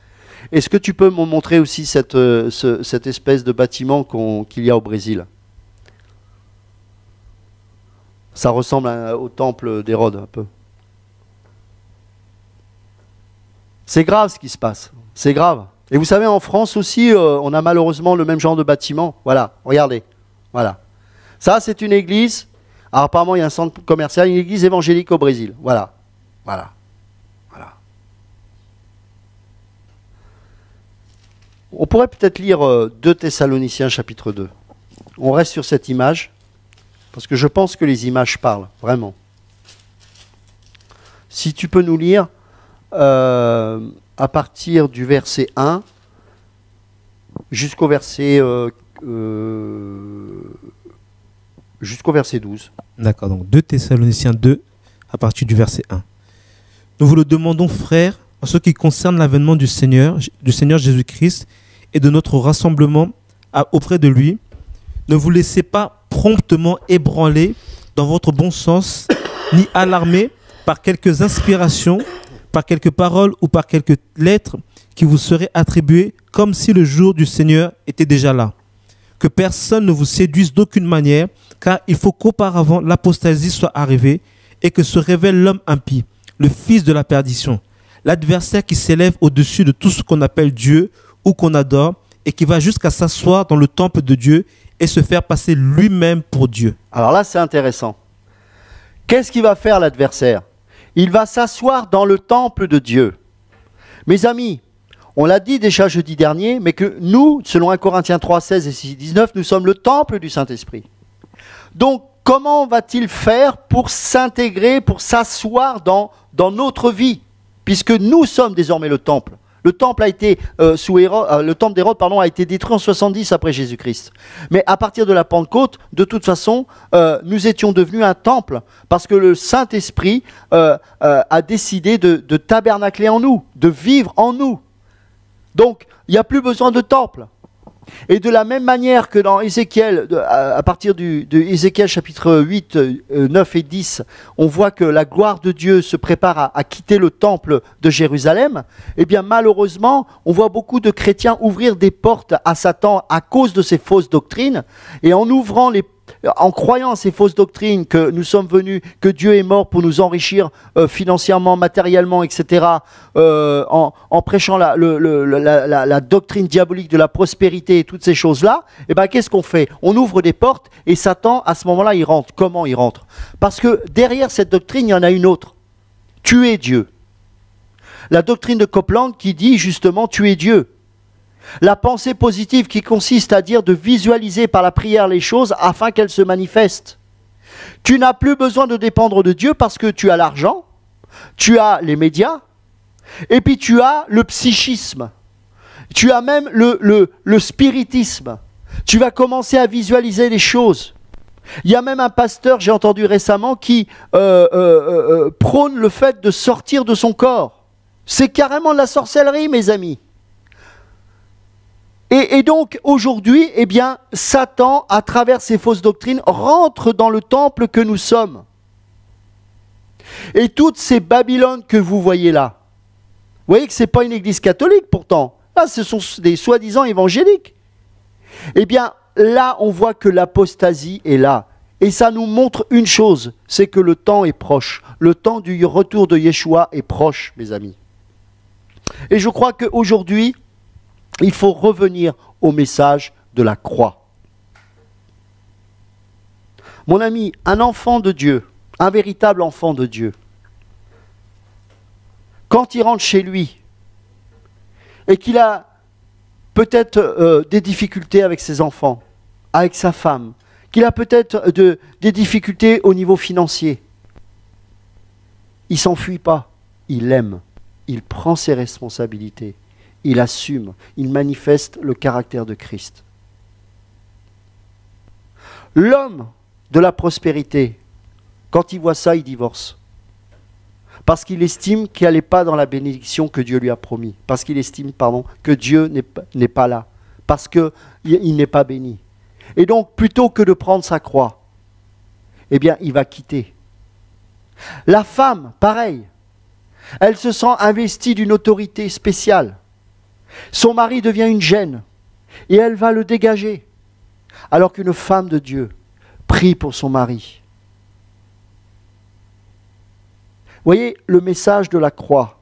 Est-ce que tu peux me montrer aussi cette espèce de bâtiment qu'il y a au Brésil? Ça ressemble au temple d'Hérode un peu. C'est grave ce qui se passe. C'est grave. Et vous savez, en France aussi, on a malheureusement le même genre de bâtiment. Voilà, regardez. Voilà. Ça, c'est une église. Alors, apparemment, il y a un centre commercial, une église évangélique au Brésil. Voilà. Voilà. Voilà. On pourrait peut-être lire 2 Thessaloniciens chapitre 2. On reste sur cette image, parce que je pense que les images parlent, vraiment. Si tu peux nous lire à partir du verset 1 jusqu'au verset 12. D'accord, donc 2 Thessaloniciens 2 à partir du verset 1. Nous vous le demandons, frères, en ce qui concerne l'avènement du Seigneur Jésus-Christ et de notre rassemblement auprès de lui, ne vous laissez pas promptement ébranler dans votre bon sens, ni alarmer par quelques inspirations, par quelques paroles ou par quelques lettres qui vous seraient attribuées comme si le jour du Seigneur était déjà là. Que personne ne vous séduise d'aucune manière, car il faut qu'auparavant l'apostasie soit arrivée et que se révèle l'homme impie, le fils de la perdition, l'adversaire qui s'élève au-dessus de tout ce qu'on appelle Dieu ou qu'on adore et qui va jusqu'à s'asseoir dans le temple de Dieu et se faire passer lui-même pour Dieu. Alors là, c'est intéressant. Qu'est-ce qu'il va faire l'adversaire? Il va s'asseoir dans le temple de Dieu. Mes amis, on l'a dit déjà jeudi dernier, mais que nous, selon 1 Corinthiens 3, 16 et 6, 19, nous sommes le temple du Saint-Esprit. Donc, comment va-t-il faire pour s'intégrer, pour s'asseoir dans notre vie, puisque nous sommes désormais le temple. Le temple a été le temple d'Hérode, pardon, a été détruit en 70 après Jésus-Christ. Mais à partir de la Pentecôte, de toute façon, nous étions devenus un temple parce que le Saint-Esprit a décidé de tabernacler en nous, de vivre en nous. Donc, il n'y a plus besoin de temple. Et de la même manière que dans Ézéchiel, à partir de Ézéchiel chapitre 8, 9 et 10, on voit que la gloire de Dieu se prépare à quitter le temple de Jérusalem, eh bien malheureusement, on voit beaucoup de chrétiens ouvrir des portes à Satan à cause de ces fausses doctrines, et en croyant à ces fausses doctrines que nous sommes venus, que Dieu est mort pour nous enrichir financièrement, matériellement, etc., en prêchant la doctrine diabolique de la prospérité et toutes ces choses-là, eh ben, qu'est-ce qu'on fait? On ouvre des portes et Satan, à ce moment-là, il rentre. Comment il rentre? Parce que derrière cette doctrine, il y en a une autre. Tu es Dieu. La doctrine de Copeland qui dit justement tu es Dieu. La pensée positive qui consiste à dire de visualiser par la prière les choses afin qu'elles se manifestent. Tu n'as plus besoin de dépendre de Dieu parce que tu as l'argent, tu as les médias, et puis tu as le psychisme. Tu as même le spiritisme. Tu vas commencer à visualiser les choses. Il y a même un pasteur, j'ai entendu récemment, qui prône le fait de sortir de son corps. C'est carrément de la sorcellerie, mes amis. Et donc, aujourd'hui, eh bien, Satan, à travers ces fausses doctrines, rentre dans le temple que nous sommes. Et toutes ces Babylones que vous voyez là, vous voyez que ce n'est pas une église catholique pourtant. Là, ce sont des soi-disant évangéliques. Eh bien, là, on voit que l'apostasie est là. Et ça nous montre une chose, c'est que le temps est proche. Le temps du retour de Yeshua est proche, mes amis. Et je crois qu'aujourd'hui, il faut revenir au message de la croix. Mon ami, un enfant de Dieu, un véritable enfant de Dieu, quand il rentre chez lui et qu'il a peut-être des difficultés avec ses enfants, avec sa femme, qu'il a peut-être des difficultés au niveau financier, il ne s'enfuit pas, il aime, il prend ses responsabilités. Il assume, il manifeste le caractère de Christ. L'homme de la prospérité, quand il voit ça, il divorce. Parce qu'il estime qu'il n'est pas dans la bénédiction que Dieu lui a promis. Parce qu'il estime, que Dieu n'est pas là. Parce qu'il n'est pas béni. Et donc, plutôt que de prendre sa croix, eh bien, il va quitter. La femme, pareil. Elle se sent investie d'une autorité spéciale. Son mari devient une gêne et elle va le dégager. Alors qu'une femme de Dieu prie pour son mari. Vous voyez, le message de la croix,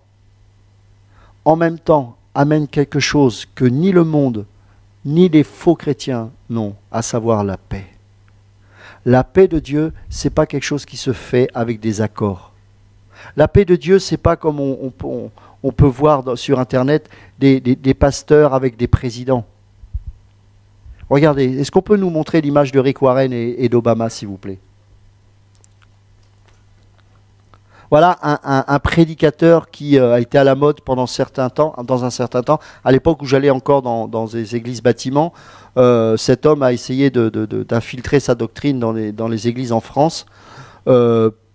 en même temps, amène quelque chose que ni le monde, ni les faux chrétiens n'ont, à savoir la paix. La paix de Dieu, ce n'est pas quelque chose qui se fait avec des accords. La paix de Dieu, ce n'est pas comme on peut voir sur Internet des pasteurs avec des présidents. Regardez, est-ce qu'on peut nous montrer l'image de Rick Warren et d'Obama, s'il vous plaît? Voilà un prédicateur qui a été à la mode pendant dans un certain temps. À l'époque où j'allais encore dans des églises bâtiments, cet homme a essayé d'infiltrer sa doctrine dans les églises en France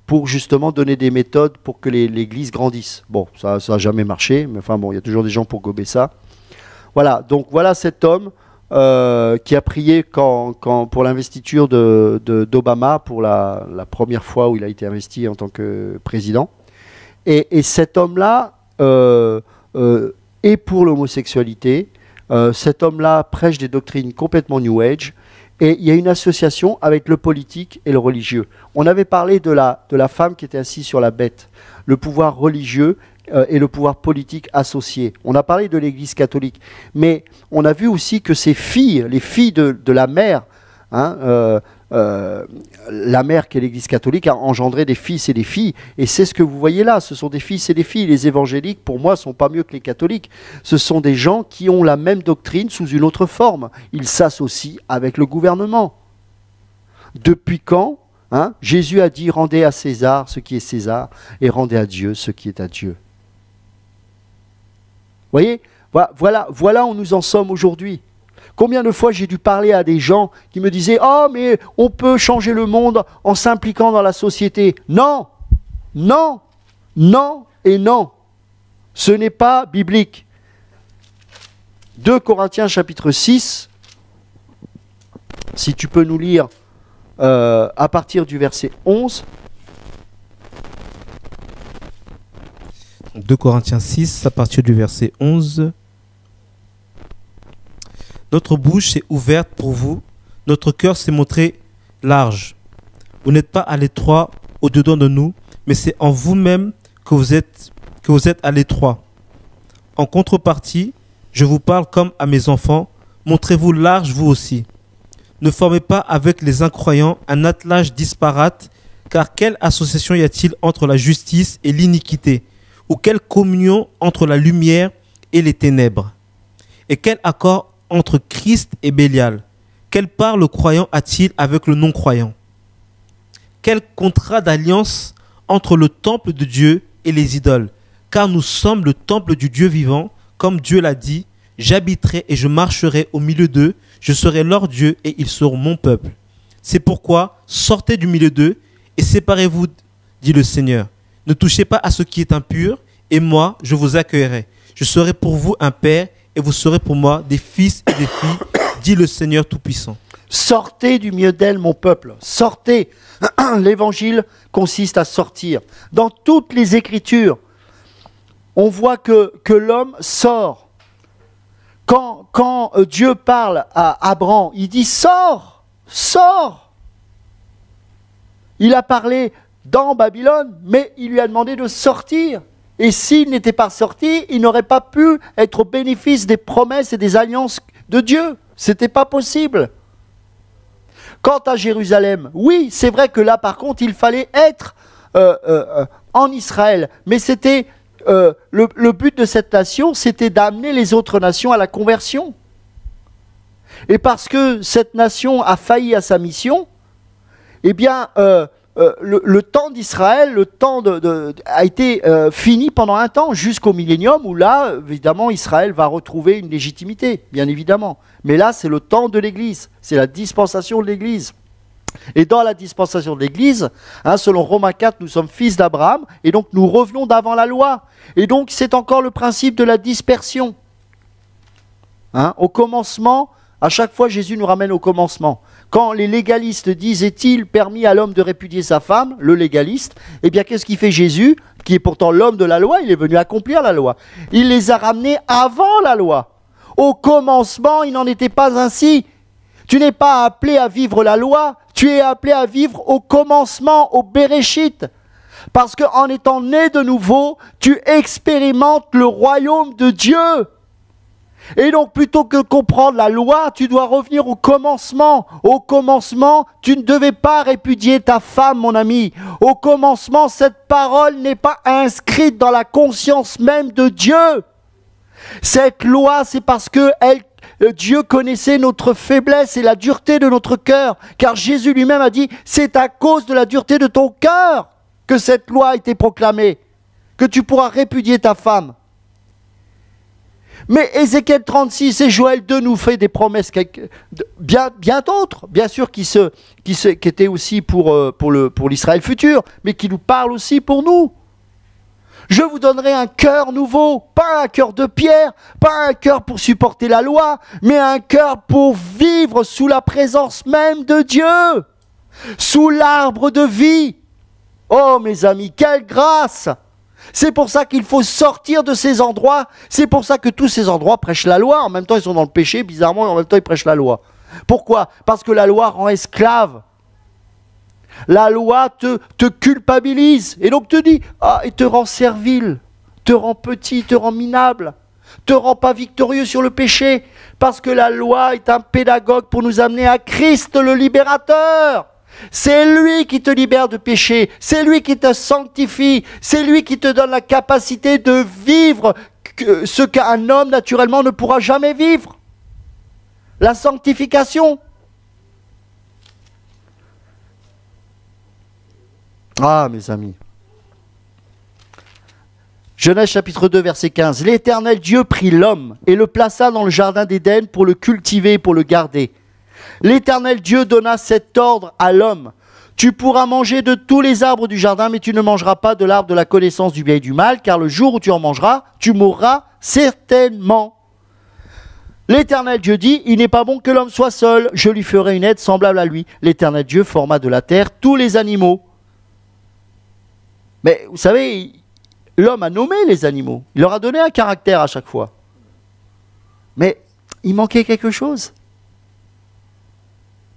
pour justement donner des méthodes pour que l'église grandisse. Bon, ça n'a jamais marché, mais enfin bon, il y a toujours des gens pour gober ça. Voilà, donc voilà cet homme qui a prié pour l'investiture d'Obama, pour la première fois où il a été investi en tant que président. Et cet homme-là est pour l'homosexualité. Cet homme-là prêche des doctrines complètement New Age. Et il y a une association avec le politique et le religieux. On avait parlé de la femme qui était assise sur la bête, le pouvoir religieux et le pouvoir politique associé. On a parlé de l'Église catholique, mais on a vu aussi que ces filles, les filles de la mère, la mère qui est l'Église catholique a engendré des fils et des filles, et c'est ce que vous voyez là, ce sont des fils et des filles. Les évangéliques, pour moi, ne sont pas mieux que les catholiques. Ce sont des gens qui ont la même doctrine sous une autre forme. Ils s'associent avec le gouvernement. Depuis quand Jésus a dit « Rendez à César ce qui est César, et rendez à Dieu ce qui est à Dieu ». voyez, voilà où nous en sommes aujourd'hui. Combien de fois j'ai dû parler à des gens qui me disaient « Oh, mais on peut changer le monde en s'impliquant dans la société. » Non, non, non et non. Ce n'est pas biblique. 2 Corinthiens chapitre 6, si tu peux nous lire à partir du verset 11. 2 Corinthiens 6, à partir du verset 11. Notre bouche s'est ouverte pour vous, notre cœur s'est montré large. Vous n'êtes pas à l'étroit au-dedans de nous, mais c'est en vous-même que vous êtes à l'étroit. En contrepartie, je vous parle comme à mes enfants, montrez-vous large vous aussi. Ne formez pas avec les incroyants un attelage disparate, car quelle association y a-t-il entre la justice et l'iniquité, ou quelle communion entre la lumière et les ténèbres? Et quel accord entre Christ et Bélial? Quelle part le croyant a-t-il avec le non-croyant? Quel contrat d'alliance entre le temple de Dieu et les idoles? Car nous sommes le temple du Dieu vivant, comme Dieu l'a dit, j'habiterai et je marcherai au milieu d'eux, je serai leur Dieu et ils seront mon peuple. C'est pourquoi sortez du milieu d'eux et séparez-vous, dit le Seigneur. Ne touchez pas à ce qui est impur, et moi, je vous accueillerai. Je serai pour vous un père, et vous serez pour moi des fils et des filles, dit le Seigneur Tout-Puissant. Sortez du milieu d'elle, mon peuple. Sortez. L'évangile consiste à sortir. Dans toutes les Écritures, on voit que l'homme sort. Quand Dieu parle à Abraham, il dit « Sors, sors !» Il a parlé dans Babylone, mais il lui a demandé de sortir. Et s'il n'était pas sorti, il n'aurait pas pu être au bénéfice des promesses et des alliances de Dieu. Ce n'était pas possible. Quant à Jérusalem, oui, c'est vrai que là, par contre, il fallait être en Israël. Mais c'était le but de cette nation, c'était d'amener les autres nations à la conversion. Et parce que cette nation a failli à sa mission, eh bien, le temps d'Israël, le temps a été fini pendant un temps, jusqu'au millénium, où là, évidemment, Israël va retrouver une légitimité, bien évidemment. Mais là, c'est le temps de l'Église, c'est la dispensation de l'Église. Et dans la dispensation de l'Église, selon Romains 4, nous sommes fils d'Abraham, et donc nous revenons d'avant la loi. Et donc, c'est encore le principe de la dispersion. Au commencement, à chaque fois, Jésus nous ramène au commencement. Quand les légalistes disent « Est-il permis à l'homme de répudier sa femme ?» Le légaliste, eh bien, qu'est-ce qu'il fait Jésus, qui est pourtant l'homme de la loi? Il est venu accomplir la loi. Il les a ramenés avant la loi. Au commencement, il n'en était pas ainsi. Tu n'es pas appelé à vivre la loi, tu es appelé à vivre au commencement, au Béréchit. Parce qu'en étant né de nouveau, tu expérimentes le royaume de Dieu. Et donc, plutôt que comprendre la loi, tu dois revenir au commencement. Au commencement, tu ne devais pas répudier ta femme, mon ami. Au commencement, cette parole n'est pas inscrite dans la conscience même de Dieu. Cette loi, c'est parce que Dieu connaissait notre faiblesse et la dureté de notre cœur. Car Jésus lui-même a dit, c'est à cause de la dureté de ton cœur que cette loi a été proclamée, que tu pourras répudier ta femme. Mais Ézéchiel 36 et Joël 2 nous fait des promesses bien d'autres, bien sûr, qui étaient aussi pour l'Israël futur, mais qui nous parlent aussi pour nous. Je vous donnerai un cœur nouveau, pas un cœur de pierre, pas un cœur pour supporter la loi, mais un cœur pour vivre sous la présence même de Dieu, sous l'arbre de vie. Oh mes amis, quelle grâce! C'est pour ça qu'il faut sortir de ces endroits. C'est pour ça que tous ces endroits prêchent la loi. En même temps, ils sont dans le péché, bizarrement, et en même temps, ils prêchent la loi. Pourquoi? Parce que la loi rend esclave. La loi te culpabilise. Et donc te dit, et te rend servile, te rend petit, te rend minable, te rend pas victorieux sur le péché. Parce que la loi est un pédagogue pour nous amener à Christ le libérateur. C'est lui qui te libère de péché, c'est lui qui te sanctifie, c'est lui qui te donne la capacité de vivre ce qu'un homme naturellement ne pourra jamais vivre. La sanctification. Ah mes amis, Genèse chapitre 2, verset 15. L'Éternel Dieu prit l'homme et le plaça dans le jardin d'Éden pour le cultiver et pour le garder. L'Éternel Dieu donna cet ordre à l'homme. Tu pourras manger de tous les arbres du jardin, mais tu ne mangeras pas de l'arbre de la connaissance du bien et du mal, car le jour où tu en mangeras, tu mourras certainement. L'Éternel Dieu dit, il n'est pas bon que l'homme soit seul, je lui ferai une aide semblable à lui. L'Éternel Dieu forma de la terre tous les animaux. Mais vous savez, l'homme a nommé les animaux, il leur a donné un caractère à chaque fois. Mais il manquait quelque chose.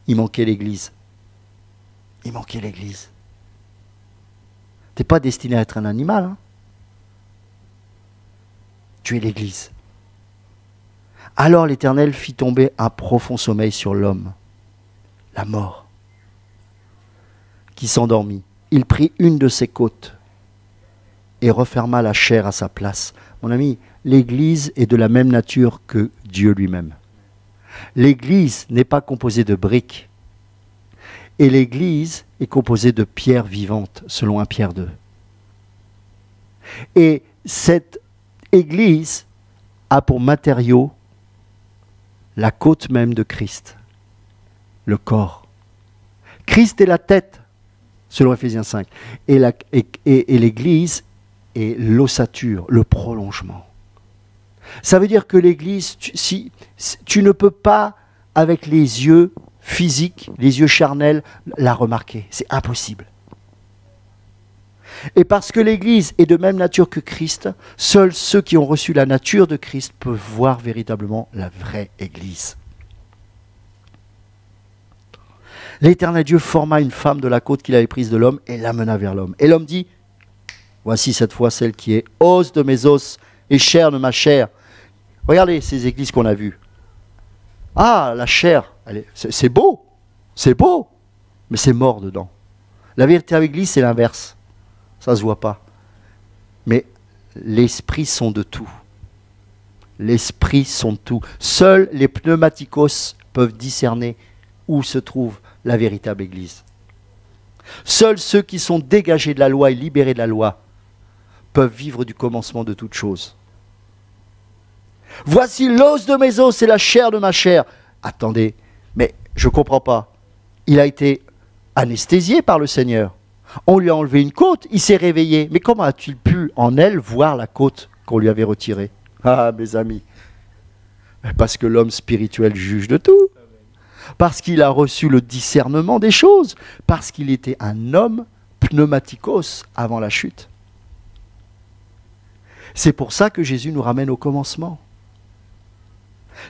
Il manquait l'Église. Il manquait l'Église. Tu n'es pas destiné à être un animal. Hein. Tu es l'Église. Alors l'Éternel fit tomber un profond sommeil sur l'homme, la mort, qui s'endormit. Il prit une de ses côtes et referma la chair à sa place. Mon ami, l'Église est de la même nature que Dieu lui-même. L'Église n'est pas composée de briques. Et l'Église est composée de pierres vivantes, selon 1 Pierre 2. Et cette Église a pour matériau la côte même de Christ, le corps. Christ est la tête, selon Ephésiens 5. Et l'Église est l'ossature, le prolongement. Ça veut dire que l'Église, tu ne peux pas, avec les yeux physiques, les yeux charnels, la remarquer. C'est impossible. Et parce que l'Église est de même nature que Christ, seuls ceux qui ont reçu la nature de Christ peuvent voir véritablement la vraie Église. L'Éternel Dieu forma une femme de la côte qu'il avait prise de l'homme et l'amena vers l'homme. Et l'homme dit, voici cette fois celle qui est os de mes os et chair de ma chair. Regardez ces églises qu'on a vues. Ah, la chair, c'est beau, mais c'est mort dedans. La véritable église, c'est l'inverse. Ça ne se voit pas. Mais l'esprit sont de tout. L'esprit sont de tout. Seuls les pneumatikos peuvent discerner où se trouve la véritable église. Seuls ceux qui sont dégagés de la loi et libérés de la loi peuvent vivre du commencement de toutes choses. Voici l'os de mes os et la chair de ma chair. Attendez, mais je ne comprends pas. Il a été anesthésié par le Seigneur. On lui a enlevé une côte, il s'est réveillé. Mais comment a-t-il pu en elle voir la côte qu'on lui avait retirée? Ah, mes amis, parce que l'homme spirituel juge de tout. Parce qu'il a reçu le discernement des choses. Parce qu'il était un homme pneumatikos avant la chute. C'est pour ça que Jésus nous ramène au commencement.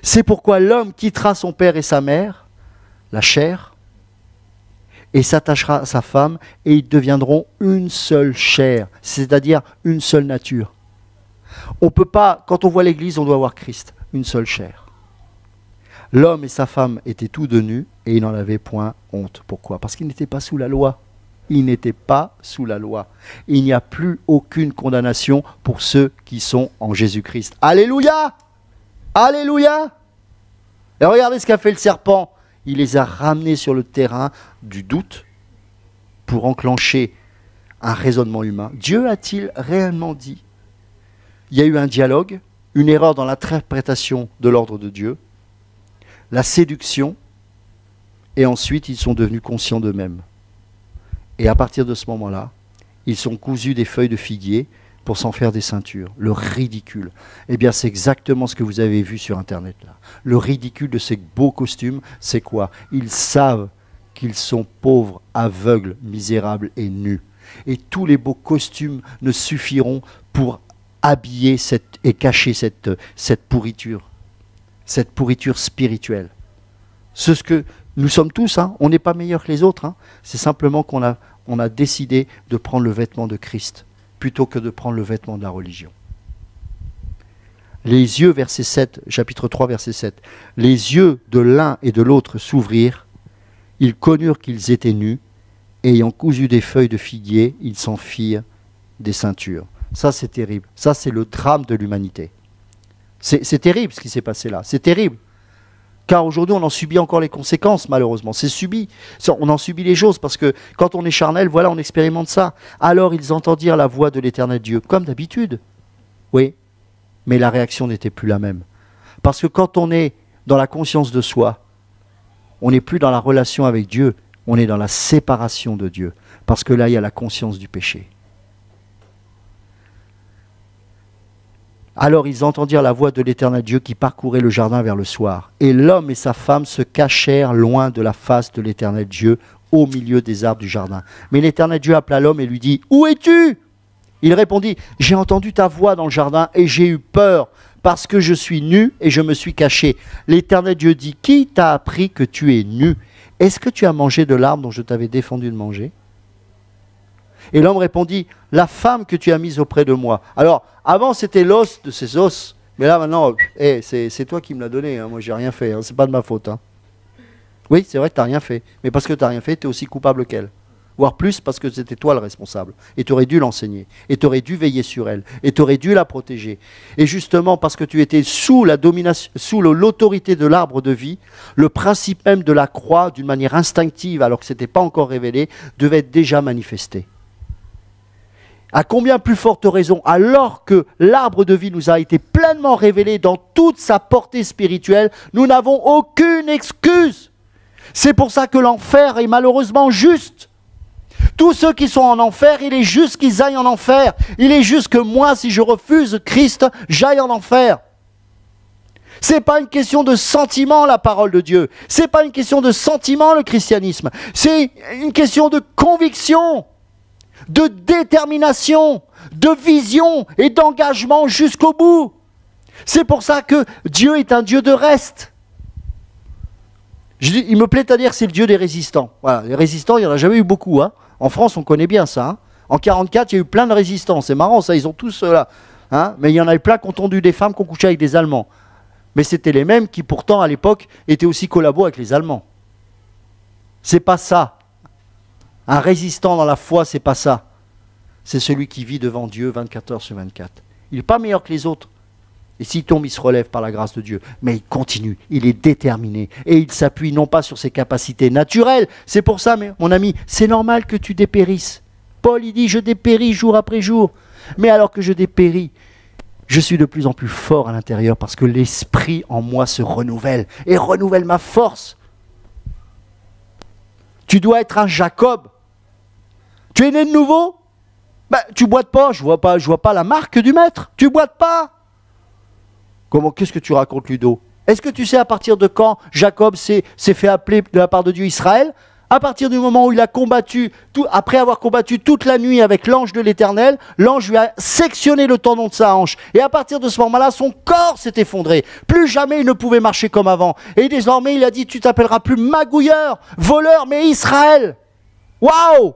C'est pourquoi l'homme quittera son père et sa mère, la chair, et s'attachera à sa femme, et ils deviendront une seule chair, c'est-à-dire une seule nature. On peut pas, quand on voit l'Église, on doit voir Christ, une seule chair. L'homme et sa femme étaient tous de nus, et ils n'en avaient point honte. Pourquoi? Parce qu'ils n'étaient pas sous la loi. Ils n'étaient pas sous la loi. Il n'y a plus aucune condamnation pour ceux qui sont en Jésus-Christ. Alléluia! Alléluia! Et regardez ce qu'a fait le serpent. Il les a ramenés sur le terrain du doute pour enclencher un raisonnement humain. Dieu a-t-il réellement dit? Il y a eu un dialogue, une erreur dans l'interprétation de l'ordre de Dieu, la séduction, et ensuite ils sont devenus conscients d'eux-mêmes. Et à partir de ce moment-là, ils sont cousus des feuilles de figuier pour s'en faire des ceintures. Le ridicule. Eh bien, c'est exactement ce que vous avez vu sur Internet là. Le ridicule de ces beaux costumes, c'est quoi? Ils savent qu'ils sont pauvres, aveugles, misérables et nus. Et tous les beaux costumes ne suffiront pour habiller et cacher cette pourriture spirituelle. C'est ce que nous sommes tous, hein. On n'est pas meilleurs que les autres. Hein. C'est simplement qu'on a décidé de prendre le vêtement de Christ plutôt que de prendre le vêtement de la religion. Les yeux, verset 7, chapitre 3, verset 7. Les yeux de l'un et de l'autre s'ouvrirent, ils connurent qu'ils étaient nus, et ayant cousu des feuilles de figuier, ils s'en firent des ceintures. Ça, c'est terrible. Ça, c'est le drame de l'humanité. C'est terrible ce qui s'est passé là. C'est terrible. Car aujourd'hui, on en subit encore les conséquences, malheureusement. C'est subi. On en subit les choses, parce que quand on est charnel, voilà, on expérimente ça. Alors ils entendirent la voix de l'Éternel Dieu, comme d'habitude. Oui, mais la réaction n'était plus la même. Parce que quand on est dans la conscience de soi, on n'est plus dans la relation avec Dieu, on est dans la séparation de Dieu. Parce que là, il y a la conscience du péché. Alors ils entendirent la voix de l'Éternel Dieu qui parcourait le jardin vers le soir. Et l'homme et sa femme se cachèrent loin de la face de l'Éternel Dieu, au milieu des arbres du jardin. Mais l'Éternel Dieu appela l'homme et lui dit, « Où es-tu » Il répondit, « J'ai entendu ta voix dans le jardin et j'ai eu peur, parce que je suis nu et je me suis caché. » L'Éternel Dieu dit, « Qui t'a appris que tu es nu? Est-ce que tu as mangé de l'arbre dont je t'avais défendu de manger ?» Et l'homme répondit, « La femme que tu as mise auprès de moi. » Alors, avant c'était l'os de ses os, mais là maintenant, c'est toi qui me l'as donné, hein. Moi j'ai rien fait, hein. C'est pas de ma faute. Hein. Oui, c'est vrai que tu n'as rien fait, mais parce que tu n'as rien fait, tu es aussi coupable qu'elle. Voire plus parce que c'était toi le responsable. Et tu aurais dû l'enseigner, et tu aurais dû veiller sur elle, et tu aurais dû la protéger. Et justement parce que tu étais sous la domination, sous l'autorité de l'arbre de vie, le principe même de la croix, d'une manière instinctive, alors que ce n'était pas encore révélé, devait être déjà manifesté. À combien plus forte raison, alors que l'arbre de vie nous a été pleinement révélé dans toute sa portée spirituelle, nous n'avons aucune excuse. C'est pour ça que l'enfer est malheureusement juste. Tous ceux qui sont en enfer, il est juste qu'ils aillent en enfer. Il est juste que moi, si je refuse Christ, j'aille en enfer. Ce n'est pas une question de sentiment, la parole de Dieu. Ce n'est pas une question de sentiment, le christianisme. C'est une question de conviction, de détermination, de vision et d'engagement jusqu'au bout. C'est pour ça que Dieu est un Dieu de reste. Il me plaît à dire que c'est le Dieu des résistants. Voilà, les résistants, il n'y en a jamais eu beaucoup. Hein. En France, on connaît bien ça. Hein. En 1944, il y a eu plein de résistants. C'est marrant, ça, ils ont tous là. Hein. Mais il y en a eu plein qui ont tondu des femmes qui ont couché avec des Allemands. Mais c'était les mêmes qui, pourtant, à l'époque, étaient aussi collabos avec les Allemands. C'est pas ça. Un résistant dans la foi, c'est pas ça. C'est celui qui vit devant Dieu 24 heures sur 24. Il n'est pas meilleur que les autres. Et s'il tombe, il se relève par la grâce de Dieu. Mais il continue, il est déterminé. Et il s'appuie non pas sur ses capacités naturelles. C'est pour ça, mon ami, c'est normal que tu dépérisses. Paul, il dit, je dépéris jour après jour. Mais alors que je dépéris, je suis de plus en plus fort à l'intérieur parce que l'esprit en moi se renouvelle et renouvelle ma force. Tu dois être un Jacob. Tu es né de nouveau? Tu boites pas. Je vois pas la marque du maître. Tu boites pas. Comment, qu'est-ce que tu racontes, Ludo? Est-ce que tu sais à partir de quand Jacob s'est fait appeler de la part de Dieu Israël? À partir du moment où il a combattu, après avoir combattu toute la nuit avec l'ange de l'Éternel, l'ange lui a sectionné le tendon de sa hanche. Et à partir de ce moment-là, son corps s'est effondré. Plus jamais il ne pouvait marcher comme avant. Et désormais, il a dit, tu t'appelleras plus magouilleur, voleur, mais Israël. Waouh!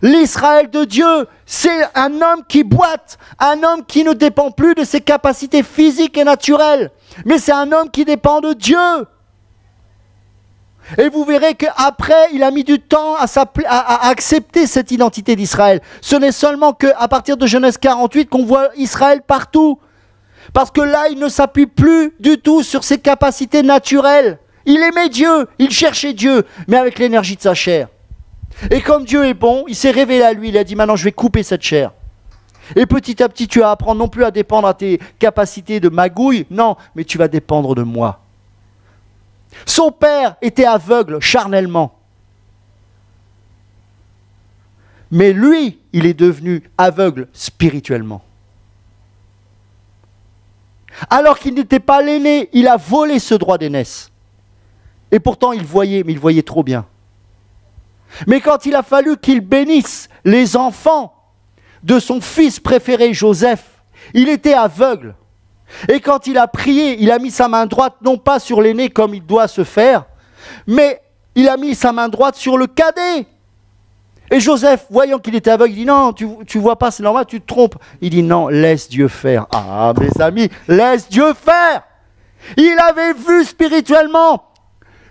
L'Israël de Dieu, c'est un homme qui boite, un homme qui ne dépend plus de ses capacités physiques et naturelles, mais c'est un homme qui dépend de Dieu. Et vous verrez qu'après, il a mis du temps à accepter cette identité d'Israël. Ce n'est seulement qu'à partir de Genèse 48 qu'on voit Israël partout. Parce que là, il ne s'appuie plus du tout sur ses capacités naturelles. Il aimait Dieu, il cherchait Dieu, mais avec l'énergie de sa chair. Et comme Dieu est bon, il s'est révélé à lui, il a dit maintenant je vais couper cette chair. Et petit à petit tu vas apprendre non plus à dépendre à tes capacités de magouille, non, mais tu vas dépendre de moi. Son père était aveugle charnellement. Mais lui, il est devenu aveugle spirituellement. Alors qu'il n'était pas l'aîné, il a volé ce droit d'aînesse. Et pourtant il voyait, mais il voyait trop bien. Mais quand il a fallu qu'il bénisse les enfants de son fils préféré Joseph, il était aveugle. Et quand il a prié, il a mis sa main droite non pas sur l'aîné comme il doit se faire, mais il a mis sa main droite sur le cadet. Et Joseph, voyant qu'il était aveugle, il dit non, tu vois pas, c'est normal, tu te trompes. Il dit non, laisse Dieu faire. Ah mes amis, laisse Dieu faire. Il avait vu spirituellement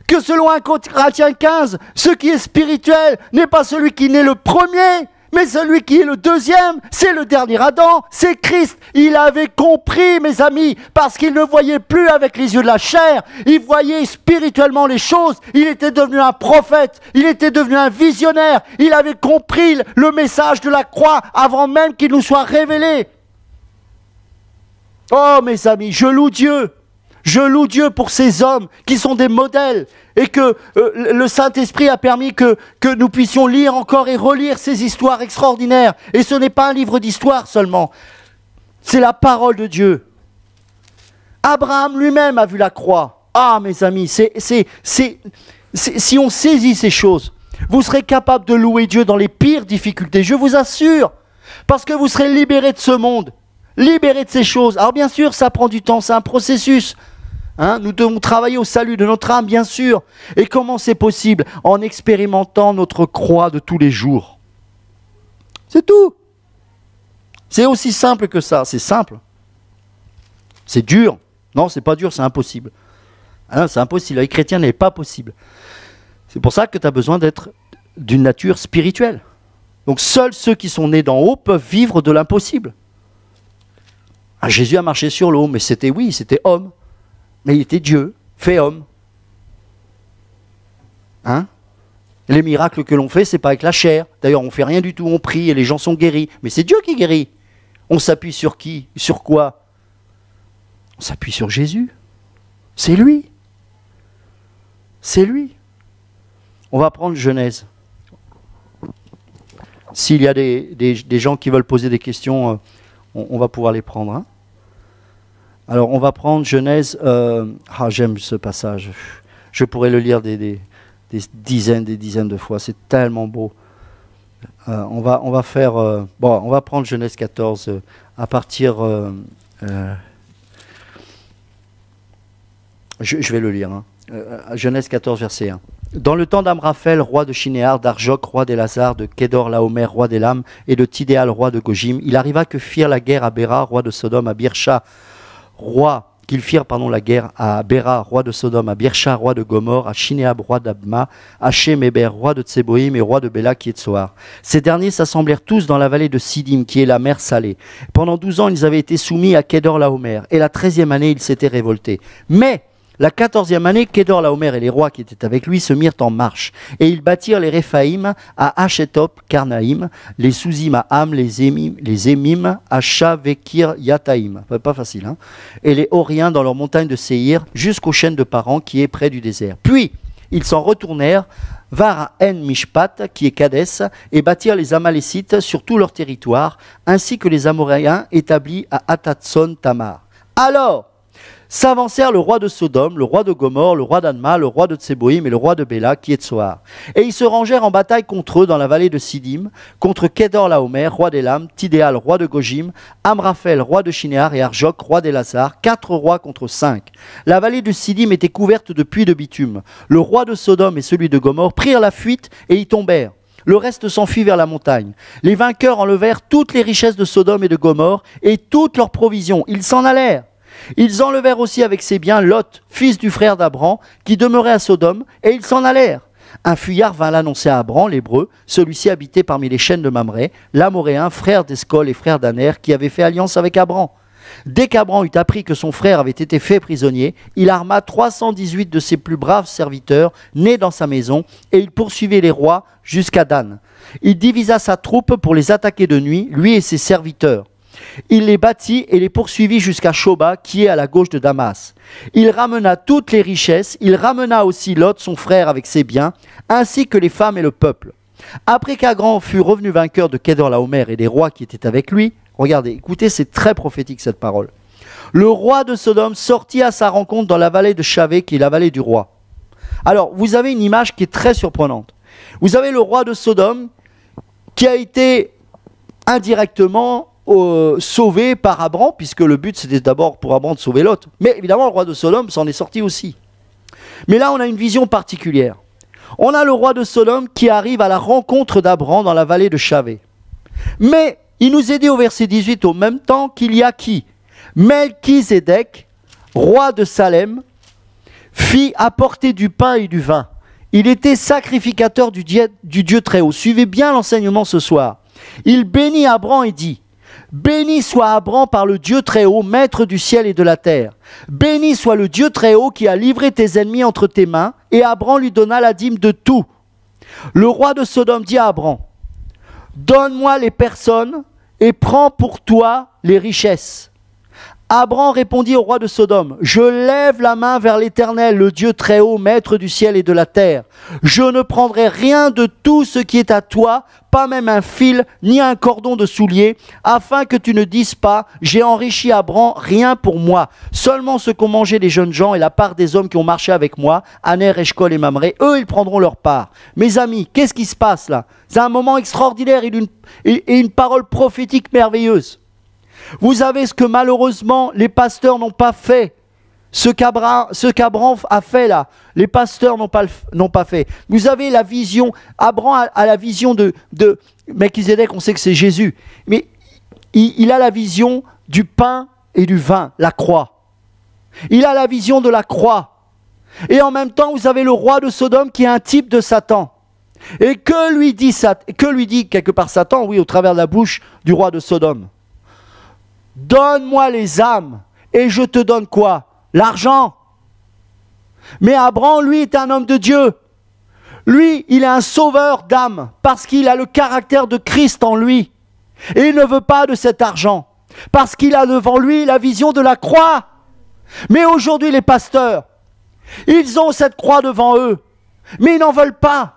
que selon 1 Corinthiens 15, ce qui est spirituel n'est pas celui qui naît le premier, mais celui qui est le deuxième, c'est le dernier Adam, c'est Christ. Il avait compris, mes amis, parce qu'il ne voyait plus avec les yeux de la chair, il voyait spirituellement les choses, il était devenu un prophète, il était devenu un visionnaire, il avait compris le message de la croix avant même qu'il nous soit révélé. Oh mes amis, je loue Dieu. Je loue Dieu pour ces hommes qui sont des modèles et que le Saint-Esprit a permis que nous puissions lire encore et relire ces histoires extraordinaires. Et ce n'est pas un livre d'histoire seulement, c'est la parole de Dieu. Abraham lui-même a vu la croix. Ah mes amis, si on saisit ces choses, vous serez capable de louer Dieu dans les pires difficultés, je vous assure, parce que vous serez libérés de ce monde, libérés de ces choses. Alors bien sûr, ça prend du temps, c'est un processus. Nous devons travailler au salut de notre âme, bien sûr. Et comment c'est possible? En expérimentant notre croix de tous les jours. C'est tout. C'est aussi simple que ça. C'est simple. C'est dur. Non, c'est pas dur, c'est impossible. C'est impossible. La vie chrétienne n'est pas possible. C'est pour ça que tu as besoin d'être d'une nature spirituelle. Donc seuls ceux qui sont nés d'en haut peuvent vivre de l'impossible. Jésus a marché sur l'eau, mais c'était homme. Mais il était Dieu, fait homme. Les miracles que l'on fait, c'est pas avec la chair. D'ailleurs, on fait rien du tout, on prie et les gens sont guéris. Mais c'est Dieu qui guérit. On s'appuie sur qui? Sur quoi? On s'appuie sur Jésus. C'est lui. C'est lui. On va prendre Genèse. S'il y a des gens qui veulent poser des questions, on va pouvoir les prendre. Alors, on va prendre Genèse. J'aime ce passage. Je pourrais le lire des dizaines de fois. C'est tellement beau. On va faire. On va prendre Genèse 14 à partir. Je vais le lire. Genèse 14, verset 1. Dans le temps d'Amraphel, roi de Shinéar, d'Arjok, roi d'Élazar, de Kédor Laomer, roi d'Élam, et de Tidéal, roi de Gojim, il arriva que firent la guerre à Béra, roi de Sodome, à Birsha, qu'ils firent la guerre à Béra, roi de Sodome, à Birsha, roi de Gomor, à Shinéab, roi d'Abma, à Shem-Héber, roi de Tseboïm et roi de Béla, qui est Tsoar. Ces derniers s'assemblèrent tous dans la vallée de Sidim, qui est la mer salée. Pendant 12 ans, ils avaient été soumis à Kédor Laomer, et la 13e année, ils s'étaient révoltés. Mais la 14e année, Kédor Laomer et les rois qui étaient avec lui se mirent en marche. Et ils bâtirent les Réphaïm à Hachetop, Karnaïm, les Souzim à Ham, les Émim à Shavekir, Yataïm. Pas facile, et les Horiens dans leur montagne de Séhir, jusqu'aux chaînes de Paran, qui est près du désert. Puis, ils s'en retournèrent vers à En-Mishpat, qui est Kadès, et bâtirent les Amalécites sur tout leur territoire, ainsi que les Amoréens établis à Atatson-Tamar. Alors, s'avancèrent le roi de Sodome, le roi de Gomorre, le roi d'Adma, le roi de Tseboïm et le roi de Béla, qui est Tsoar. Et ils se rangèrent en bataille contre eux dans la vallée de Sidim, contre Kédor Laomer, roi d'Élam, Tidéal, roi de Gojim, Amraphel, roi de Shinéar, et Arjok, roi d'Élazar, 4 rois contre 5. La vallée de Sidim était couverte de puits de bitume. Le roi de Sodome et celui de Gomorre prirent la fuite et y tombèrent. Le reste s'enfuit vers la montagne. Les vainqueurs enlevèrent toutes les richesses de Sodome et de Gomorre et toutes leurs provisions. Ils s'en allèrent. Ils enlevèrent aussi avec ses biens Lot, fils du frère d'Abram, qui demeurait à Sodome, et ils s'en allèrent. Un fuyard vint l'annoncer à Abram, l'hébreu, celui-ci habitait parmi les chaînes de Mamré, l'Amoréen, frère d'Escol et frère d'Aner, qui avait fait alliance avec Abram. Dès qu'Abram eut appris que son frère avait été fait prisonnier, il arma 318 de ses plus braves serviteurs, nés dans sa maison, et il poursuivit les rois jusqu'à Dan. Il divisa sa troupe pour les attaquer de nuit, lui et ses serviteurs. Il les battit et les poursuivit jusqu'à Shoba, qui est à la gauche de Damas. Il ramena toutes les richesses, il ramena aussi Lot, son frère, avec ses biens, ainsi que les femmes et le peuple. Après qu'Abram fut revenu vainqueur de Kédor Laomer et des rois qui étaient avec lui, regardez, écoutez, c'est très prophétique cette parole. Le roi de Sodome sortit à sa rencontre dans la vallée de Shavé, qui est la vallée du roi. Alors, vous avez une image qui est très surprenante. Vous avez le roi de Sodome qui a été indirectement sauvé par Abram, puisque le but c'était d'abord pour Abram de sauver Lot. Mais évidemment, le roi de Sodome s'en est sorti aussi. Mais là, on a une vision particulière. On a le roi de Sodome qui arrive à la rencontre d'Abram dans la vallée de Shavé. Mais il nous est dit au verset 18, au même temps qu'il y a qui? Melchizedek, roi de Salem, fit apporter du pain et du vin. Il était sacrificateur du Dieu Très-Haut. Suivez bien l'enseignement ce soir. Il bénit Abram et dit: béni soit Abram par le Dieu Très-Haut, maître du ciel et de la terre. Béni soit le Dieu Très-Haut qui a livré tes ennemis entre tes mains. Et Abram lui donna la dîme de tout. Le roi de Sodome dit à Abram: donne-moi les personnes et prends pour toi les richesses. Abraham répondit au roi de Sodome, « Je lève la main vers l'Éternel, le Dieu très haut, maître du ciel et de la terre. Je ne prendrai rien de tout ce qui est à toi, pas même un fil, ni un cordon de soulier, afin que tu ne dises pas, j'ai enrichi Abraham, rien pour moi. Seulement ce qu'ont mangé les jeunes gens et la part des hommes qui ont marché avec moi, Aner, Eshcol et Mamré, eux, ils prendront leur part. » Mes amis, qu'est-ce qui se passe là? C'est un moment extraordinaire et une parole prophétique merveilleuse. Vous avez ce que malheureusement les pasteurs n'ont pas fait. Ce qu'Abraham a fait là, les pasteurs n'ont pas fait. Vous avez la vision, Abraham a la vision de Melchizedek, on sait que c'est Jésus. Mais il a la vision du pain et du vin, la croix. Il a la vision de la croix. Et en même temps, vous avez le roi de Sodome qui est un type de Satan. Et que lui dit quelque part Satan, oui, au travers de la bouche du roi de Sodome? Donne-moi les âmes et je te donne quoi? L'argent. Mais Abraham, lui, est un homme de Dieu. Lui, il est un sauveur d'âmes parce qu'il a le caractère de Christ en lui. Et il ne veut pas de cet argent parce qu'il a devant lui la vision de la croix. Mais aujourd'hui, les pasteurs, ils ont cette croix devant eux, mais ils n'en veulent pas.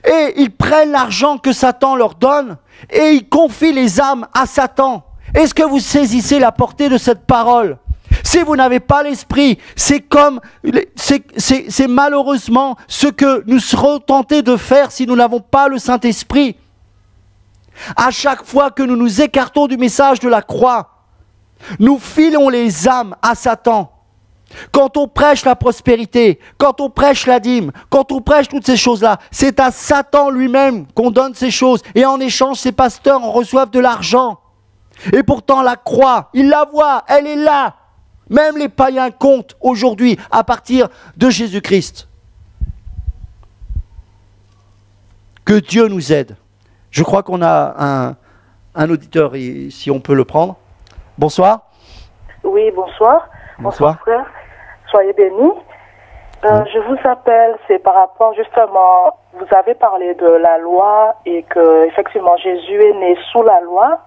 Et ils prennent l'argent que Satan leur donne et ils confient les âmes à Satan. Est-ce que vous saisissez la portée de cette parole? Si vous n'avez pas l'esprit, c'est malheureusement ce que nous serons tentés de faire si nous n'avons pas le Saint-Esprit. À chaque fois que nous nous écartons du message de la croix, nous filons les âmes à Satan. Quand on prêche la prospérité, quand on prêche la dîme, quand on prêche toutes ces choses-là, c'est à Satan lui-même qu'on donne ces choses. Et en échange, ces pasteurs en reçoivent de l'argent. Et pourtant la croix, ils la voient, elle est là. Même les païens comptent aujourd'hui à partir de Jésus-Christ. Que Dieu nous aide. Je crois qu'on a un auditeur, si on peut le prendre. Bonsoir. Oui, bonsoir. Bonsoir. Frère. Soyez bénis. Je vous appelle, c'est par rapport justement, vous avez parlé de la loi et que effectivement Jésus est né sous la loi.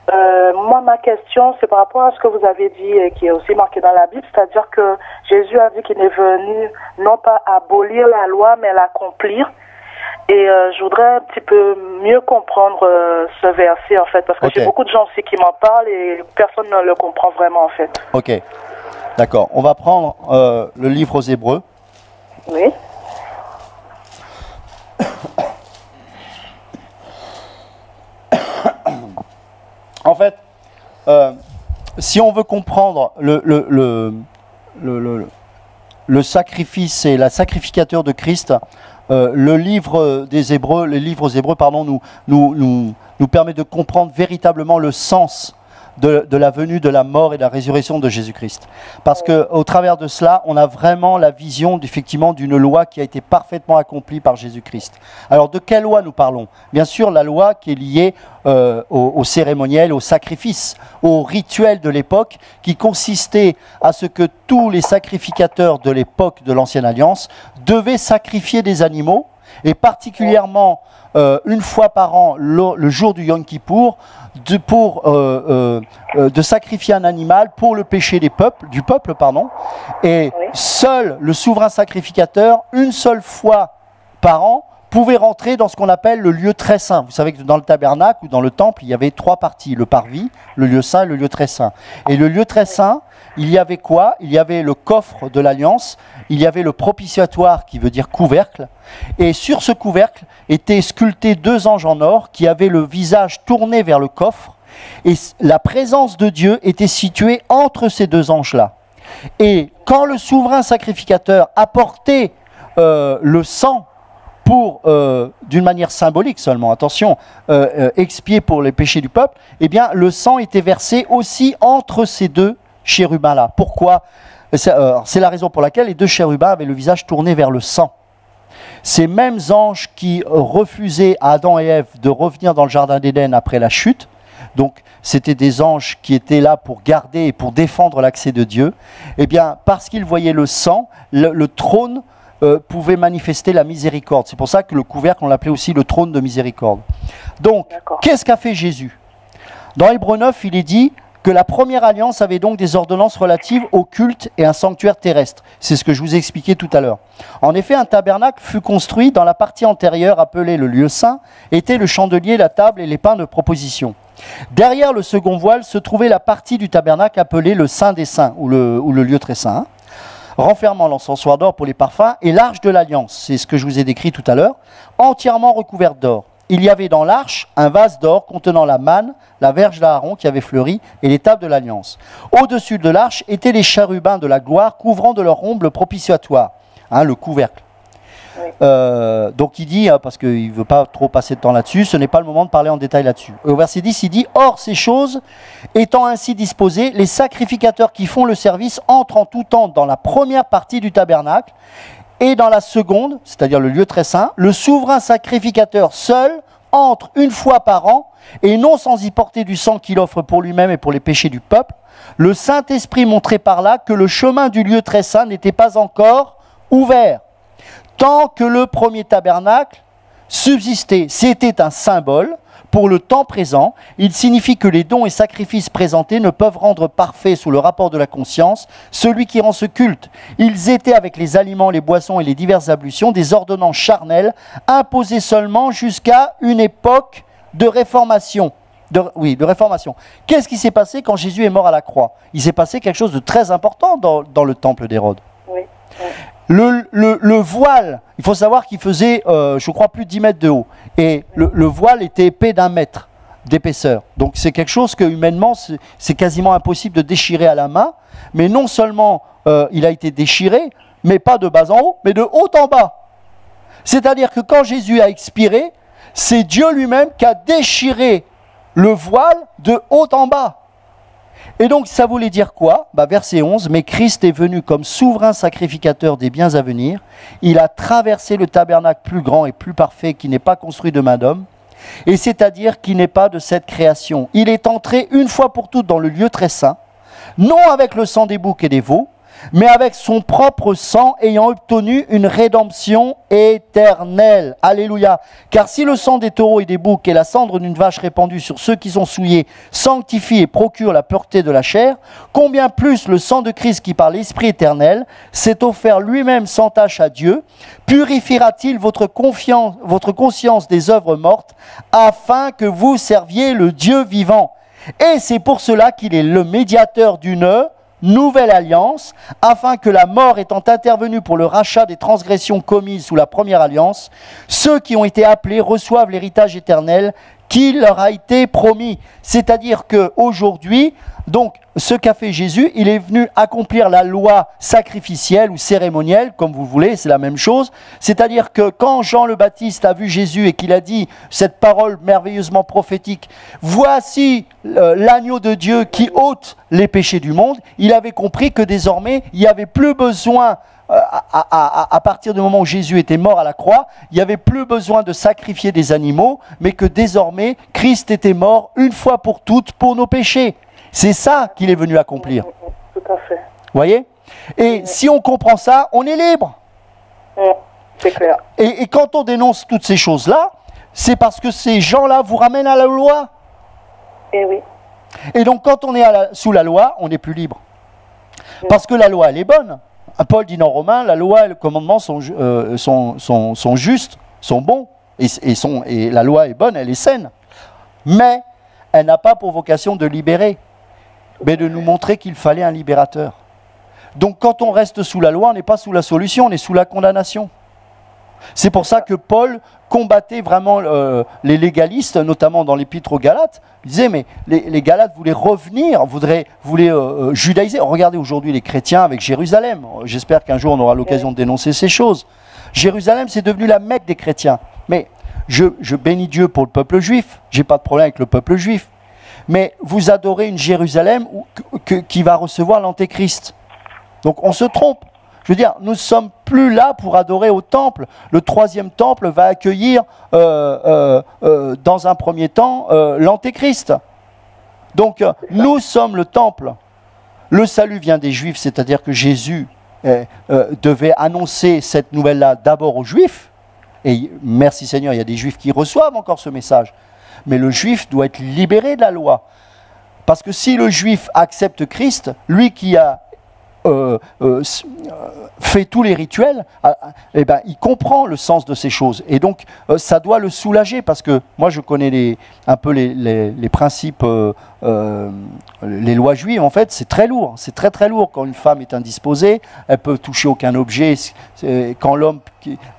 Moi, ma question, c'est par rapport à ce que vous avez dit et qui est aussi marqué dans la Bible, c'est-à-dire que Jésus a dit qu'il est venu non pas abolir la loi, mais l'accomplir. Et je voudrais un petit peu mieux comprendre ce verset, en fait, parce que j'ai beaucoup de gens aussi qui m'en parlent et personne ne le comprend vraiment, en fait. Ok, d'accord. On va prendre le livre aux Hébreux. Oui. En fait, si on veut comprendre le sacrifice et la sacrificateur de Christ, le livre des Hébreux, les livres aux Hébreux, pardon, nous permet de comprendre véritablement le sens de la venue, de la mort et de la résurrection de Jésus-Christ. Parce qu'au travers de cela, on a vraiment la vision effectivement d'une loi qui a été parfaitement accomplie par Jésus-Christ. Alors de quelle loi nous parlons? Bien sûr la loi qui est liée au cérémoniel, au sacrifice, au rituel de l'époque, qui consistait à ce que tous les sacrificateurs de l'époque de l'Ancienne Alliance devaient sacrifier des animaux, et particulièrement une fois par an, le jour du Yom Kippour, de sacrifier un animal pour le péché du peuple, et seul le souverain sacrificateur, une seule fois par an, pouvait rentrer dans ce qu'on appelle le lieu très saint. Vous savez que dans le tabernacle ou dans le temple, il y avait 3 parties, le parvis, le lieu saint et le lieu très saint. Et le lieu très saint, il y avait quoi? Il y avait le coffre de l'alliance, il y avait le propitiatoire qui veut dire couvercle, et sur ce couvercle étaient sculptés 2 anges en or qui avaient le visage tourné vers le coffre, et la présence de Dieu était située entre ces 2 anges-là. Et quand le souverain sacrificateur apportait le sang pour, d'une manière symbolique seulement, attention, expier pour les péchés du peuple, eh bien le sang était versé aussi entre ces 2 chérubins-là. Pourquoi? C'est la raison pour laquelle les 2 chérubins avaient le visage tourné vers le sang. Ces mêmes anges qui refusaient à Adam et Ève de revenir dans le jardin d'Éden après la chute, donc c'était des anges qui étaient là pour garder et pour défendre l'accès de Dieu, eh bien parce qu'ils voyaient le sang, le trône pouvait manifester la miséricorde. C'est pour ça que le couvercle, on l'appelait aussi le trône de miséricorde. Donc, qu'est-ce qu'a fait Jésus? Dans Hébreux 9, il est dit que la première alliance avait donc des ordonnances relatives au culte et un sanctuaire terrestre. C'est ce que je vous ai expliqué tout à l'heure. En effet, un tabernacle fut construit dans la partie antérieure appelée le lieu saint, était le chandelier, la table et les pains de proposition. Derrière le second voile se trouvait la partie du tabernacle appelée le Saint des Saints, ou le lieu très saint, renfermant l'encensoir d'or pour les parfums et l'arche de l'alliance, c'est ce que je vous ai décrit tout à l'heure, entièrement recouverte d'or. Il y avait dans l'arche un vase d'or contenant la manne, la verge d'Aaron qui avait fleuri et les tables de l'alliance. Au-dessus de l'arche étaient les chérubins de la gloire couvrant de leur ombre le propitiatoire, le couvercle. Oui. Donc il dit, parce qu'il ne veut pas trop passer de temps là-dessus, ce n'est pas le moment de parler en détail là-dessus. Au verset 10, il dit « Or, ces choses étant ainsi disposées, les sacrificateurs qui font le service entrent en tout temps dans la première partie du tabernacle, et dans la seconde, c'est-à-dire le lieu très saint, le souverain sacrificateur seul entre une fois par an, et non sans y porter du sang qu'il offre pour lui-même et pour les péchés du peuple. Le Saint-Esprit montrait par là que le chemin du lieu très saint n'était pas encore ouvert. Tant que le premier tabernacle subsistait, c'était un symbole pour le temps présent. Il signifie que les dons et sacrifices présentés ne peuvent rendre parfait sous le rapport de la conscience celui qui rend ce culte. Ils étaient avec les aliments, les boissons et les diverses ablutions des ordonnances charnelles imposées seulement jusqu'à une époque de réformation. De réformation. Qu'est-ce qui s'est passé quand Jésus est mort à la croix? Il s'est passé quelque chose de très important dans le temple d'Hérode. Oui. Le voile, il faut savoir qu'il faisait, je crois, plus de 10 mètres de haut. Et le voile était épais d'1 mètre d'épaisseur. Donc c'est quelque chose que humainement, c'est quasiment impossible de déchirer à la main. Mais non seulement il a été déchiré, mais pas de bas en haut, mais de haut en bas. C'est-à-dire que quand Jésus a expiré, c'est Dieu lui-même qui a déchiré le voile de haut en bas. Et donc ça voulait dire quoi? Verset 11, « Mais Christ est venu comme souverain sacrificateur des biens à venir. Il a traversé le tabernacle plus grand et plus parfait qui n'est pas construit de main d'homme, et c'est-à-dire qui n'est pas de cette création. Il est entré une fois pour toutes dans le lieu très saint, non avec le sang des boucs et des veaux, mais avec son propre sang ayant obtenu une rédemption éternelle. » Alléluia. Car si le sang des taureaux et des boucs et la cendre d'une vache répandue sur ceux qui sont souillés sanctifie et procure la pureté de la chair, combien plus le sang de Christ qui par l'Esprit éternel s'est offert lui-même sans tache à Dieu, purifiera-t-il votre conscience des œuvres mortes, afin que vous serviez le Dieu vivant. Et c'est pour cela qu'il est le médiateur d'une nouvelle alliance, afin que la mort étant intervenue pour le rachat des transgressions commises sous la première alliance, ceux qui ont été appelés reçoivent l'héritage éternel qui leur a été promis. C'est-à-dire qu'aujourd'hui, donc, ce qu'a fait Jésus, il est venu accomplir la loi sacrificielle ou cérémonielle, comme vous voulez, c'est la même chose. C'est-à-dire que quand Jean le Baptiste a vu Jésus et qu'il a dit cette parole merveilleusement prophétique, « Voici l'agneau de Dieu qui ôte les péchés du monde », il avait compris que désormais, il n'y avait plus besoin, à partir du moment où Jésus était mort à la croix, il n'y avait plus besoin de sacrifier des animaux, mais que désormais, Christ était mort une fois pour toutes pour nos péchés. C'est ça qu'il est venu accomplir. Tout à fait. Vous voyez? Et si on comprend ça, on est libre. C'est clair. Et quand on dénonce toutes ces choses-là, c'est parce que ces gens-là vous ramènent à la loi. Et oui. Et donc quand on est sous la loi, on n'est plus libre. Parce que la loi, elle est bonne. Paul dit dans Romains, la loi et le commandement sont justes, sont bons. Et la loi est bonne, elle est saine. Mais elle n'a pas pour vocation de libérer, mais de nous montrer qu'il fallait un libérateur. Donc quand on reste sous la loi, on n'est pas sous la solution, on est sous la condamnation. C'est pour ça que Paul combattait vraiment les légalistes, notamment dans l'épître aux Galates. Il disait, mais les Galates voulaient revenir, voulaient judaïser. Regardez aujourd'hui les chrétiens avec Jérusalem. J'espère qu'un jour on aura l'occasion de dénoncer ces choses. Jérusalem, c'est devenu la Mecque des chrétiens. Mais je bénis Dieu pour le peuple juif. Je n'ai pas de problème avec le peuple juif. Mais vous adorez une Jérusalem qui va recevoir l'Antéchrist. Donc on se trompe. Je veux dire, nous ne sommes plus là pour adorer au temple. Le 3e temple va accueillir, dans un premier temps, l'Antéchrist. Donc, nous sommes le temple. Le salut vient des Juifs, c'est-à-dire que Jésus devait annoncer cette nouvelle-là d'abord aux Juifs. Et merci Seigneur, il y a des Juifs qui reçoivent encore ce message. Mais le Juif doit être libéré de la loi. Parce que si le juif accepte Christ, lui qui a fait tous les rituels, eh ben, il comprend le sens de ces choses. Et donc, ça doit le soulager, parce que moi, je connais un peu les principes, les lois juives. En fait, c'est très lourd. C'est très, très lourd. Quand une femme est indisposée, elle peut toucher aucun objet. Quand l'homme,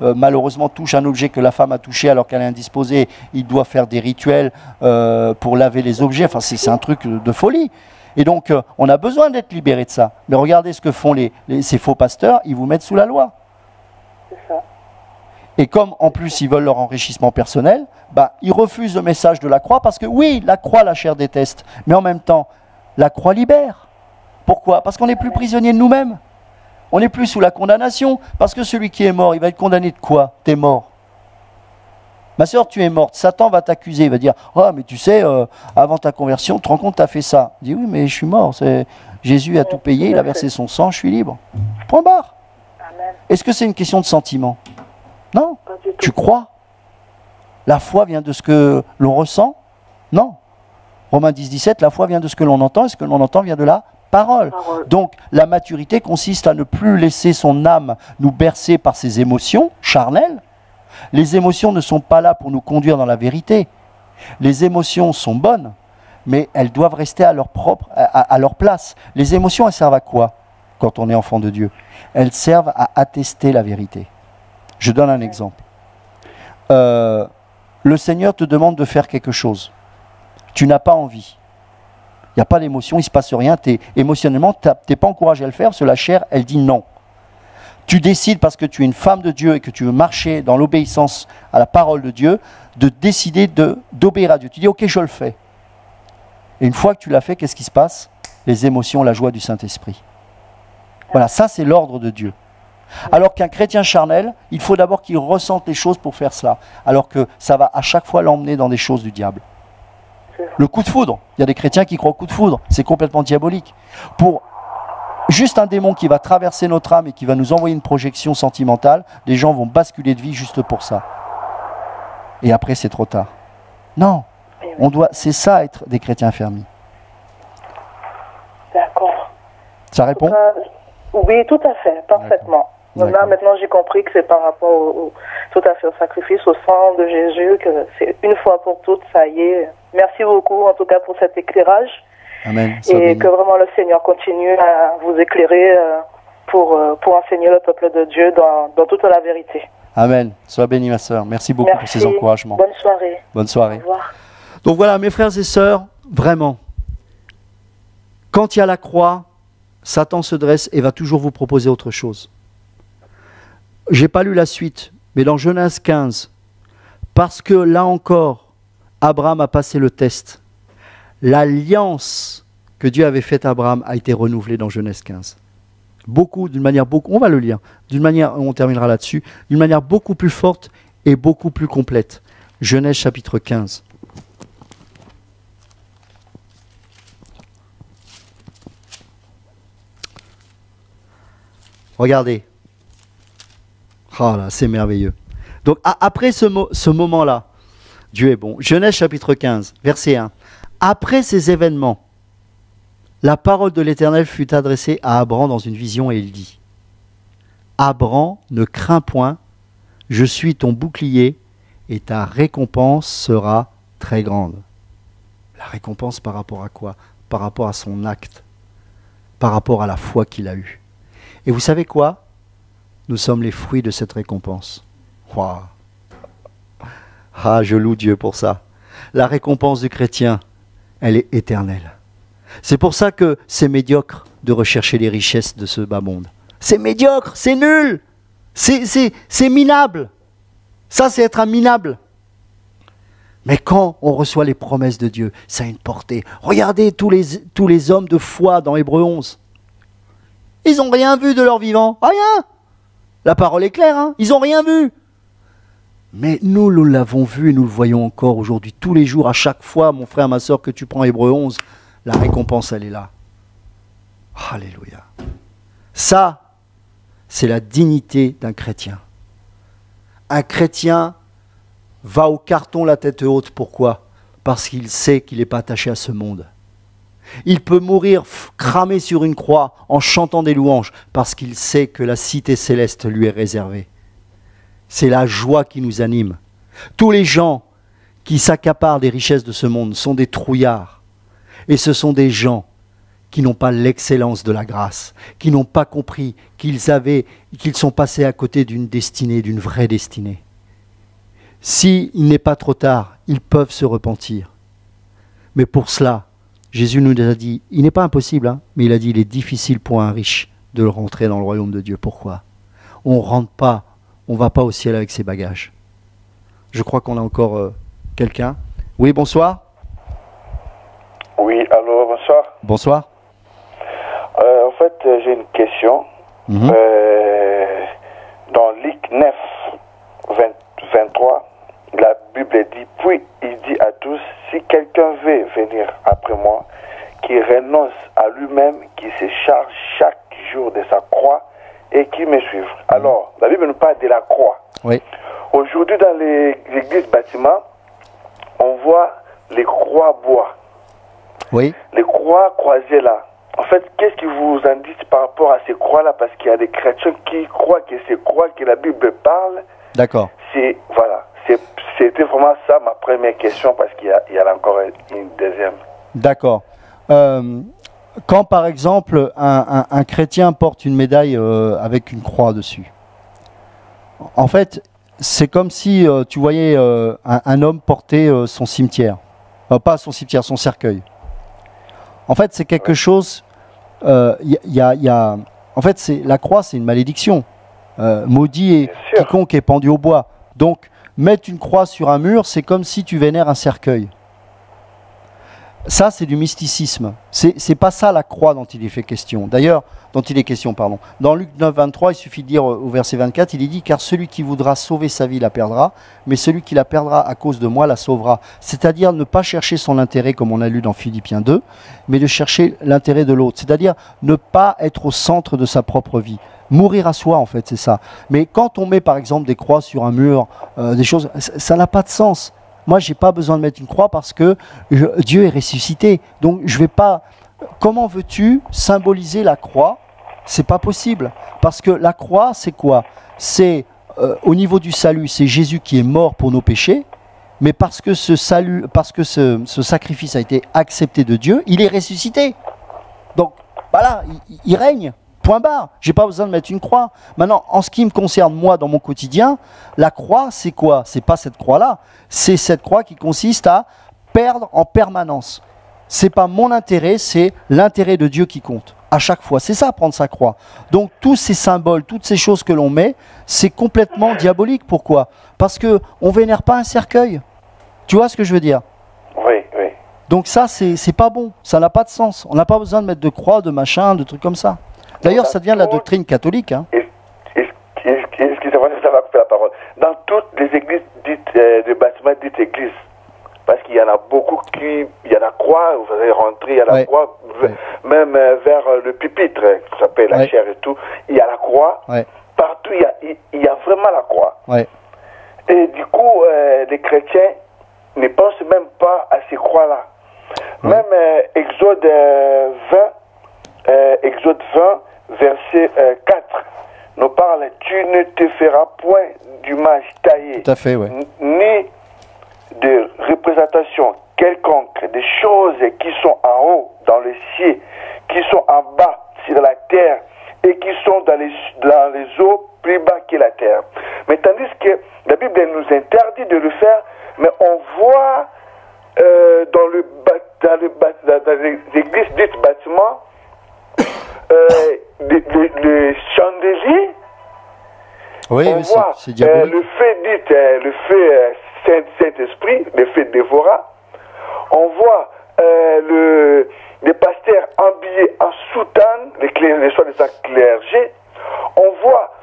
malheureusement, touche un objet que la femme a touché alors qu'elle est indisposée, il doit faire des rituels pour laver les objets. Enfin, c'est un truc de folie. Et donc, on a besoin d'être libéré de ça. Mais regardez ce que font ces faux pasteurs, ils vous mettent sous la loi. C'est ça. Et comme, en plus, ils veulent leur enrichissement personnel, bah, ils refusent le message de la croix, parce que oui, la croix, la chair déteste. Mais en même temps, la croix libère. Pourquoi? Parce qu'on n'est plus prisonnier de nous-mêmes. On n'est plus sous la condamnation. Parce que celui qui est mort, il va être condamné de quoi? T'es mort. Ma sœur, tu es morte. Satan va t'accuser. Il va dire, oh, mais tu sais, avant ta conversion, tu te rends compte, tu as fait ça. Il dit, oui, mais je suis mort. Jésus a tout payé, il a versé son sang, je suis libre. Point barre. Est-ce que c'est une question de sentiment? Non. Tu crois? La foi vient de ce que l'on ressent? Non. Romains 10, 17, la foi vient de ce que l'on entend, et ce que l'on entend vient de la parole. Donc, la maturité consiste à ne plus laisser son âme nous bercer par ses émotions charnelles. Les émotions ne sont pas là pour nous conduire dans la vérité. Les émotions sont bonnes, mais elles doivent rester à leur place. Les émotions, elles servent à quoi quand on est enfant de Dieu? Elles servent à attester la vérité. Je donne un exemple. Le Seigneur te demande de faire quelque chose. Tu n'as pas envie. Il n'y a pas d'émotion, il ne se passe rien. Émotionnellement, tu n'es pas encouragé à le faire parce que la chair, elle dit non. Tu décides, parce que tu es une femme de Dieu et que tu veux marcher dans l'obéissance à la parole de Dieu, de décider d'obéir à Dieu. Tu dis, ok, je le fais. Et une fois que tu l'as fait, qu'est-ce qui se passe? Les émotions, la joie du Saint-Esprit. Voilà, ça c'est l'ordre de Dieu. Alors qu'un chrétien charnel, il faut d'abord qu'il ressente les choses pour faire cela. Alors que ça va à chaque fois l'emmener dans des choses du diable. Le coup de foudre, il y a des chrétiens qui croient au coup de foudre, c'est complètement diabolique. Pour juste un démon qui va traverser notre âme et qui va nous envoyer une projection sentimentale, les gens vont basculer de vie juste pour ça. Et après, c'est trop tard. Non, c'est ça être des chrétiens affermis. D'accord. Ça répond? Oui, tout à fait, parfaitement. Là, maintenant, j'ai compris que c'est par rapport tout à fait au sacrifice, au sang de Jésus, que c'est une fois pour toutes, ça y est. Merci beaucoup, en tout cas, pour cet éclairage. Amen. Et que vraiment le Seigneur continue à vous éclairer pour enseigner le peuple de Dieu dans toute la vérité. Amen. Sois béni, ma sœur. Merci beaucoup pour ces encouragements. Bonne soirée. Bonne soirée. Au revoir. Donc voilà, mes frères et sœurs, vraiment, quand il y a la croix, Satan se dresse et va toujours vous proposer autre chose. J'ai pas lu la suite, mais dans Genèse 15, parce que là encore, Abraham a passé le test. L'alliance que Dieu avait faite à Abraham a été renouvelée dans Genèse 15. D'une manière beaucoup, on va le lire, d'une manière, on terminera là-dessus, d'une manière beaucoup plus forte et beaucoup plus complète. Genèse chapitre 15. Regardez. Oh là, c'est merveilleux. Donc après ce moment-là, Dieu est bon. Genèse chapitre 15, verset 1. Après ces événements, la parole de l'Éternel fut adressée à Abraham dans une vision et il dit, Abraham, ne crains point, je suis ton bouclier et ta récompense sera très grande. La récompense par rapport à quoi? Par rapport à son acte, par rapport à la foi qu'il a eue. Et vous savez quoi? Nous sommes les fruits de cette récompense. Wow. Ah, je loue Dieu pour ça. La récompense du chrétien, elle est éternelle. C'est pour ça que c'est médiocre de rechercher les richesses de ce bas monde. C'est médiocre, c'est nul, c'est minable. Ça, c'est être un minable. Mais quand on reçoit les promesses de Dieu, ça a une portée. Regardez tous les hommes de foi dans Hébreux 11. Ils n'ont rien vu de leur vivant. Rien. La parole est claire, hein, ils n'ont rien vu. Mais nous l'avons vu et nous le voyons encore aujourd'hui, tous les jours, à chaque fois, mon frère, ma soeur, que tu prends Hébreux 11, la récompense, elle est là. Alléluia. Ça, c'est la dignité d'un chrétien. Un chrétien va au carton la tête haute. Pourquoi? Parce qu'il sait qu'il n'est pas attaché à ce monde. Il peut mourir cramé sur une croix en chantant des louanges parce qu'il sait que la cité céleste lui est réservée. C'est la joie qui nous anime. Tous les gens qui s'accaparent des richesses de ce monde sont des trouillards. Et ce sont des gens qui n'ont pas l'excellence de la grâce, qui n'ont pas compris qu'ils sont passés à côté d'une destinée, d'une vraie destinée. S'il n'est pas trop tard, ils peuvent se repentir. Mais pour cela, Jésus nous a dit, il n'est pas impossible, hein, mais il a dit, il est difficile pour un riche de rentrer dans le royaume de Dieu. Pourquoi? On rentre pas, on ne va pas au ciel avec ses bagages. Je crois qu'on a encore quelqu'un. Oui, bonsoir. Oui, allô, bonsoir. Bonsoir. En fait, j'ai une question. Dans Luc 9, 23, la Bible dit, puis il dit à tous, si quelqu'un veut venir après moi, qu'il renonce à lui-même, qu'il se charge chaque jour de sa croix et qu'il me suive. Alors, la Bible nous parle de la croix. Oui. Aujourd'hui, dans les églises bâtiments, on voit les croix bois. Oui. Les croix croisées là. En fait, qu'est-ce que vous en dites par rapport à ces croix-là? Parce qu'il y a des chrétiens qui croient que ces croix que la Bible parle, D'accord. Voilà. C'était vraiment ça ma première question, parce qu'il y a encore une deuxième. D'accord. Quand par exemple un chrétien porte une médaille avec une croix dessus, en fait, c'est comme si tu voyais un homme porter son cimetière. Pas son cimetière, son cercueil. En fait, c'est quelque chose... en fait, la croix, c'est une malédiction. Maudit est quiconque est pendu au bois. Donc, mettre une croix sur un mur, c'est comme si tu vénères un cercueil. Ça, c'est du mysticisme. C'est pas ça la croix dont il est fait question. D'ailleurs, dont il est question, pardon. Dans Luc 9, 23, il suffit de dire au verset 24, il est dit « Car celui qui voudra sauver sa vie la perdra, mais celui qui la perdra à cause de moi la sauvera. » C'est-à-dire ne pas chercher son intérêt, comme on a lu dans Philippiens 2, mais de chercher l'intérêt de l'autre. C'est-à-dire ne pas être au centre de sa propre vie. Mourir à soi, en fait, c'est ça. Mais quand on met, par exemple, des croix sur un mur, des choses, ça n'a pas de sens. Moi, je n'ai pas besoin de mettre une croix parce que Dieu est ressuscité. Donc, je vais pas... Comment veux-tu symboliser la croix? C'est pas possible. Parce que la croix, c'est quoi? C'est, au niveau du salut, c'est Jésus qui est mort pour nos péchés. Mais parce que ce sacrifice a été accepté de Dieu, il est ressuscité. Donc, voilà, il règne. Point barre. Je n'ai pas besoin de mettre une croix. Maintenant, en ce qui me concerne, moi, dans mon quotidien, la croix, c'est quoi? C'est pas cette croix-là. C'est cette croix qui consiste à perdre en permanence. C'est pas mon intérêt, c'est l'intérêt de Dieu qui compte. À chaque fois. C'est ça, prendre sa croix. Donc, tous ces symboles, toutes ces choses que l'on met, c'est complètement diabolique. Pourquoi? Parce qu'on ne vénère pas un cercueil. Tu vois ce que je veux dire? Oui, oui. Donc ça, c'est pas bon. Ça n'a pas de sens. On n'a pas besoin de mettre de croix, de machin, de trucs comme ça. D'ailleurs, ça devient de la doctrine catholique. Hein. Excusez-moi, ça va couper la parole. Dans toutes les églises dites, de bâtiments dites églises, parce qu'il y en a beaucoup il y a la croix, vous allez rentrer, il y a la croix, même vers le pupitre, qui s'appelle la chaire et tout, il y a la croix. Partout, il y a vraiment la croix. Et du coup, les chrétiens ne pensent même pas à ces croix-là. Même Exode 20, verset 4, nous parle, tu ne te feras point d'image taillée, tout à fait, ni de représentation quelconque des choses qui sont en haut dans le ciel, qui sont en bas sur la terre et qui sont dans les eaux plus bas que la terre. Mais tandis que la Bible nous interdit de le faire, mais on voit dans les églises dites bâtiments, les chandeliers, on voit diabolique. le fait dit, le fait Saint-Esprit, le fait Dévora, on voit les pasteurs habillés en soutane, les soi-disant clergés, on voit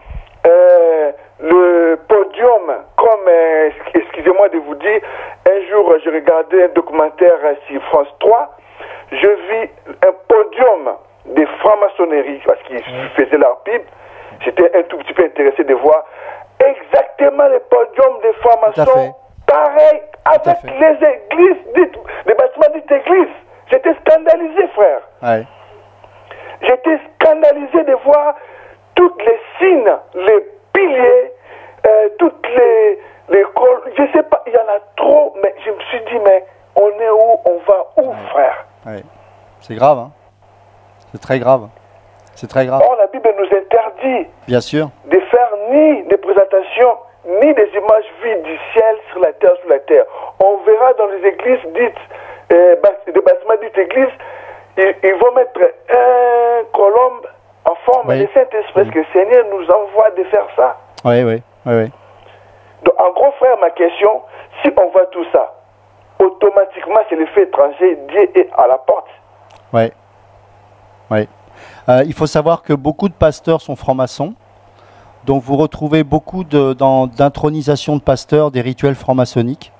le podium, comme, excusez-moi de vous dire, un jour je regardais un documentaire sur France 3, je vis un podium de franc-maçonnerie, parce qu'ils faisaient leur pipe. J'étais un tout petit peu intéressé de voir exactement les podiums des francs-maçons, pareil avec les églises dites, les bâtiments dites églises. J'étais scandalisé, frère. Ouais. J'étais scandalisé de voir toutes les signes, les piliers, toutes les je sais pas, il y en a trop, mais je me suis dit, mais on est où, on va où, frère? Ouais. C'est grave, hein. C'est très grave. C'est très grave. Or, la Bible nous interdit Bien sûr. de faire ni des présentations, ni des images vides du ciel sur la terre, sous la terre. On verra dans les églises dites, des bâtiments dites églises, ils vont mettre un colombe en forme de Saint-Esprit, parce que le Seigneur nous envoie de faire ça. Oui, oui, oui, oui. Donc, en gros, frère, ma question, si on voit tout ça, automatiquement, c'est l'effet étranger, Dieu est à la porte. Oui. Oui. Il faut savoir que beaucoup de pasteurs sont francs-maçons. Donc, vous retrouvez beaucoup d'intronisation de pasteurs, des rituels francs-maçonniques.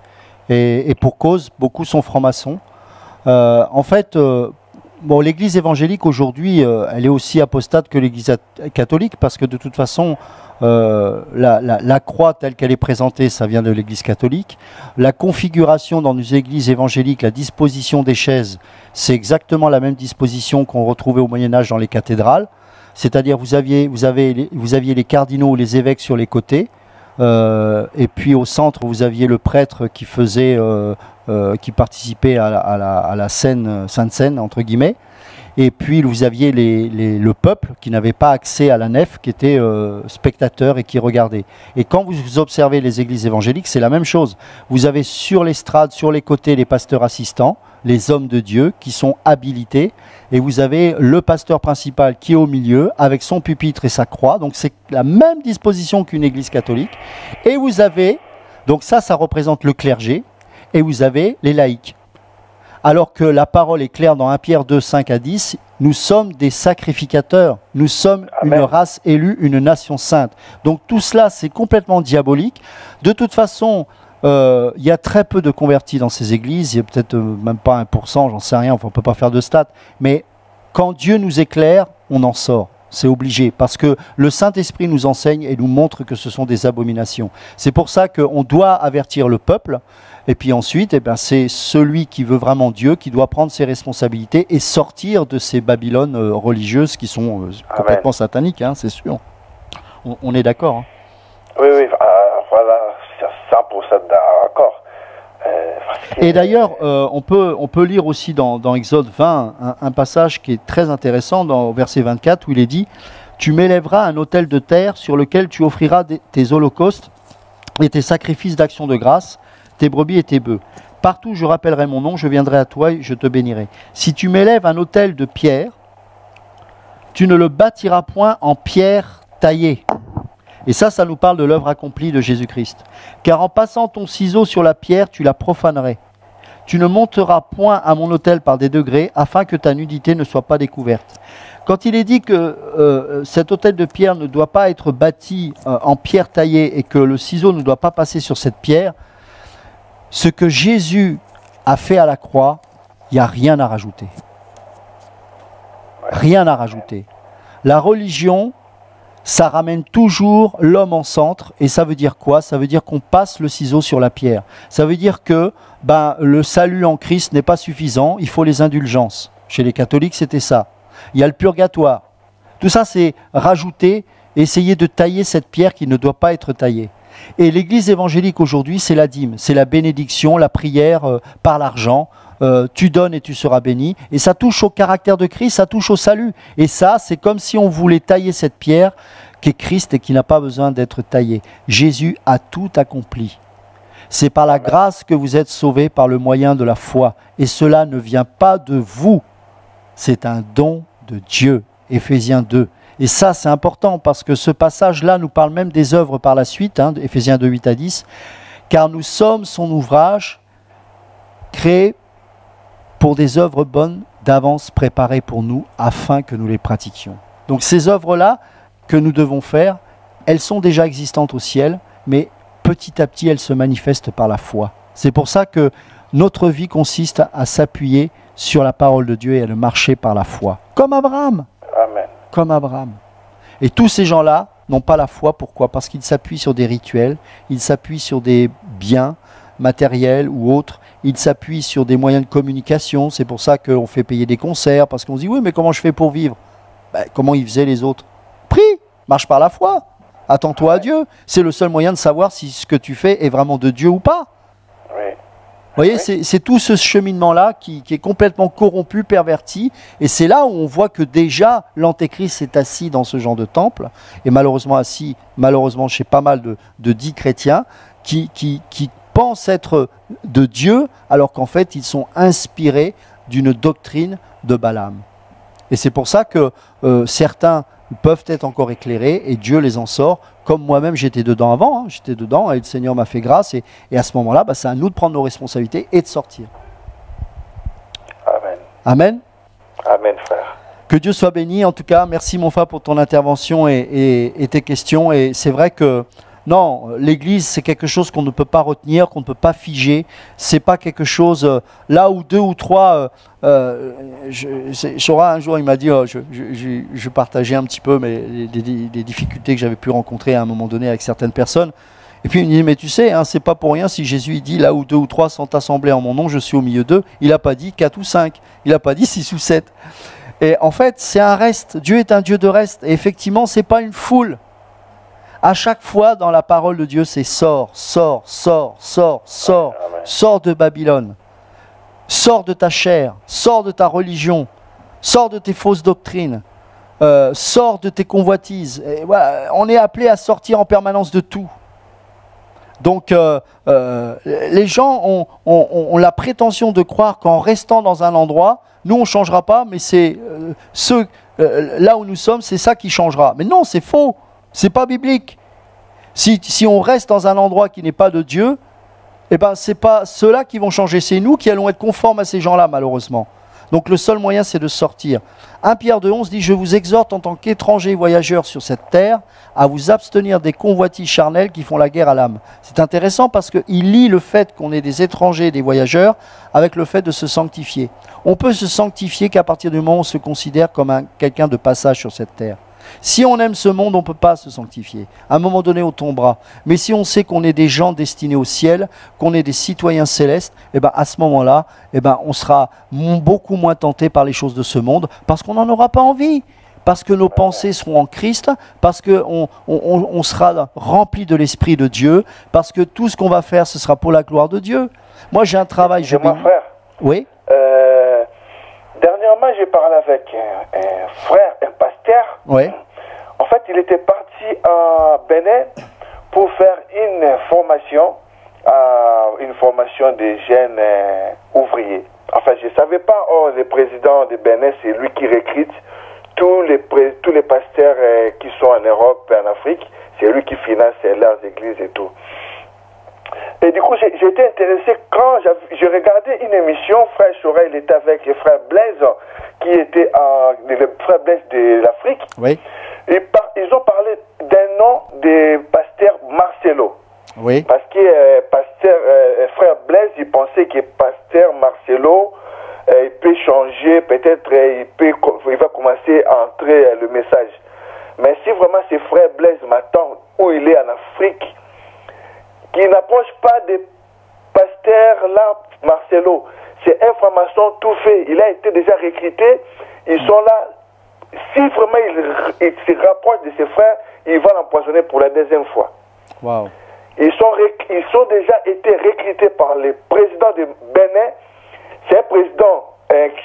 Et pour cause, beaucoup sont francs-maçons. En fait, bon, l'Église évangélique aujourd'hui, elle est aussi apostate que l'Église catholique, parce que de toute façon, la croix telle qu'elle est présentée, ça vient de l'Église catholique. La configuration dans nos églises évangéliques, la disposition des chaises, c'est exactement la même disposition qu'on retrouvait au Moyen-Âge dans les cathédrales. C'est-à-dire vous aviez les cardinaux ou les évêques sur les côtés, et puis au centre vous aviez le prêtre qui faisait, qui participait à la scène, Sainte Seine entre guillemets. Et puis vous aviez le peuple qui n'avait pas accès à la nef, qui était spectateur et qui regardait. Et quand vous observez les églises évangéliques, c'est la même chose. Vous avez sur l'estrade, sur les côtés, les pasteurs assistants, les hommes de Dieu qui sont habilités, et vous avez le pasteur principal qui est au milieu avec son pupitre et sa croix. Donc c'est la même disposition qu'une église catholique. Et vous avez, donc ça représente le clergé, et vous avez les laïcs. Alors que la parole est claire dans 1 Pierre 2, 5 à 10, nous sommes des sacrificateurs, nous sommes une race élue, une nation sainte. Donc tout cela, c'est complètement diabolique. De toute façon, il y a très peu de convertis dans ces églises, il y a peut-être même pas 1%, j'en sais rien, enfin, on ne peut pas faire de stats. Mais quand Dieu nous éclaire, on en sort. C'est obligé, parce que le Saint-Esprit nous enseigne et nous montre que ce sont des abominations. C'est pour ça qu'on doit avertir le peuple. Et puis ensuite, c'est celui qui veut vraiment Dieu qui doit prendre ses responsabilités et sortir de ces Babylones religieuses qui sont complètement sataniques, hein, c'est sûr. On est d'accord. Hein. Oui, voilà, 100% d'accord. Et d'ailleurs, on peut lire aussi dans Exode 20 un passage qui est très intéressant, dans verset 24, où il est dit « Tu m'élèveras un autel de terre sur lequel tu offriras tes holocaustes et tes sacrifices d'action de grâce, tes brebis et tes bœufs. Partout je rappellerai mon nom, je viendrai à toi et je te bénirai. Si tu m'élèves un autel de pierre, tu ne le bâtiras point en pierre taillée. » Et ça nous parle de l'œuvre accomplie de Jésus-Christ. « Car en passant ton ciseau sur la pierre, tu la profanerais. Tu ne monteras point à mon autel par des degrés, afin que ta nudité ne soit pas découverte. » Quand il est dit que cet autel de pierre ne doit pas être bâti en pierre taillée et que le ciseau ne doit pas passer sur cette pierre, ce que Jésus a fait à la croix, il n'y a rien à rajouter. Rien à rajouter. La religion, ça ramène toujours l'homme en centre. Et ça veut dire quoi? Ça veut dire qu'on passe le ciseau sur la pierre. Ça veut dire que le salut en Christ n'est pas suffisant, il faut les indulgences. Chez les catholiques, c'était ça. Il y a le purgatoire. Tout ça, c'est rajouter, essayer de tailler cette pierre qui ne doit pas être taillée. Et l'église évangélique aujourd'hui, c'est la dîme, c'est la bénédiction, la prière par l'argent. Tu donnes et tu seras béni. Et ça touche au caractère de Christ, ça touche au salut. Et ça, c'est comme si on voulait tailler cette pierre qui est Christ et qui n'a pas besoin d'être taillée. Jésus a tout accompli. C'est par la grâce que vous êtes sauvés par le moyen de la foi. Et cela ne vient pas de vous. C'est un don de Dieu. Éphésiens 2. Et ça, c'est important parce que ce passage-là nous parle même des œuvres par la suite, hein, Éphésiens 2, 8 à 10. Car nous sommes son ouvrage créé pour des œuvres bonnes d'avance préparées pour nous afin que nous les pratiquions. Donc ces œuvres-là que nous devons faire, elles sont déjà existantes au ciel, mais petit à petit, elles se manifestent par la foi. C'est pour ça que notre vie consiste à s'appuyer sur la parole de Dieu et à le marcher par la foi. Comme Abraham. Amen. Comme Abraham. Et tous ces gens-là n'ont pas la foi. Pourquoi? Parce qu'ils s'appuient sur des rituels, ils s'appuient sur des biens matériels ou autres, ils s'appuient sur des moyens de communication. C'est pour ça qu'on fait payer des concerts, parce qu'on se dit, oui, mais comment je fais pour vivre? Ben, comment ils faisaient les autres? Prie, marche par la foi, attends-toi à Dieu. C'est le seul moyen de savoir si ce que tu fais est vraiment de Dieu ou pas. Vous voyez, c'est tout ce cheminement-là qui est complètement corrompu, perverti. Et c'est là où on voit que déjà l'antéchrist est assis dans ce genre de temple, et malheureusement assis, malheureusement chez pas mal de dits chrétiens, qui pensent être de Dieu, alors qu'en fait ils sont inspirés d'une doctrine de Balaam. Et c'est pour ça que certains peuvent être encore éclairés, et Dieu les en sort. Comme moi-même, j'étais dedans avant, j'étais dedans, et le Seigneur m'a fait grâce, et à ce moment-là, c'est à nous de prendre nos responsabilités et de sortir. Amen. Amen. Amen, frère. Que Dieu soit béni. En tout cas, merci mon frère pour ton intervention et tes questions. Et c'est vrai que, non, l'Église, c'est quelque chose qu'on ne peut pas retenir, qu'on ne peut pas figer. C'est pas quelque chose, là où 2 ou 3... Chora, un jour, il m'a dit, je partageais un petit peu les difficultés que j'avais pu rencontrer à un moment donné avec certaines personnes. Et puis il me dit, mais tu sais, hein, c'est pas pour rien si Jésus il dit, là où 2 ou 3 sont assemblés en mon nom, je suis au milieu d'eux. Il n'a pas dit 4 ou 5, il n'a pas dit 6 ou 7. Et en fait, c'est un reste. Dieu est un Dieu de reste. Et effectivement, c'est pas une foule. À chaque fois, dans la parole de Dieu, c'est sors, sors, sors, sors, sors, sors de Babylone. Sors de ta chair, sors de ta religion, sors de tes fausses doctrines, sors de tes convoitises. Et voilà, on est appelé à sortir en permanence de tout. Donc, les gens ont la prétention de croire qu'en restant dans un endroit, nous on ne changera pas, mais c'est là où nous sommes, c'est ça qui changera. Mais non, c'est faux, c'est pas biblique. Si on reste dans un endroit qui n'est pas de Dieu, eh ben, ce n'est pas ceux-là qui vont changer, c'est nous qui allons être conformes à ces gens-là, malheureusement. Donc le seul moyen, c'est de sortir. 1 Pierre 2,11 dit « Je vous exhorte en tant qu'étrangers voyageurs sur cette terre à vous abstenir des convoitises charnelles qui font la guerre à l'âme. » C'est intéressant parce qu'il lie le fait qu'on est des étrangers et des voyageurs avec le fait de se sanctifier. On peut se sanctifier qu'à partir du moment où on se considère comme quelqu'un de passage sur cette terre. Si on aime ce monde, on ne peut pas se sanctifier. À un moment donné, on tombera. Mais si on sait qu'on est des gens destinés au ciel, qu'on est des citoyens célestes, eh ben, à ce moment-là, eh ben, on sera beaucoup moins tenté par les choses de ce monde, parce qu'on n'en aura pas envie, parce que nos pensées seront en Christ, parce qu'on sera rempli de l'Esprit de Dieu, parce que tout ce qu'on va faire, ce sera pour la gloire de Dieu. Moi, j'ai un travail... Mon frère. Oui. Dernièrement, j'ai parlé avec un frère, un pasteur. Oui. En fait, il était parti à Bénin pour faire une formation des jeunes ouvriers. Enfin, je ne savais pas, le président de Bénin, c'est lui qui recrute tous les pasteurs qui sont en Europe et en Afrique. C'est lui qui finance leurs églises et tout. Et du coup, j'étais intéressé quand je regardais une émission, frère Chora, il était avec le frère Blaise, qui était le frère Blaise de l'Afrique. Oui. Ils ont parlé d'un nom de pasteur Marcelo. Oui. Parce que frère Blaise, il pensait que pasteur Marcelo, il peut changer, peut-être il va commencer à entrer le message. Mais si vraiment c'est frère Blaise m'attend, où il est en Afrique, qui n'approche pas des pasteurs là, Marcelo. C'est un franc-maçon tout fait. Il a été déjà recruté. Ils sont là. Si vraiment il se rapproche de ses frères, il va l'empoisonner pour la deuxième fois. Wow. Ils sont déjà été recrutés par le président de Bénin. C'est un président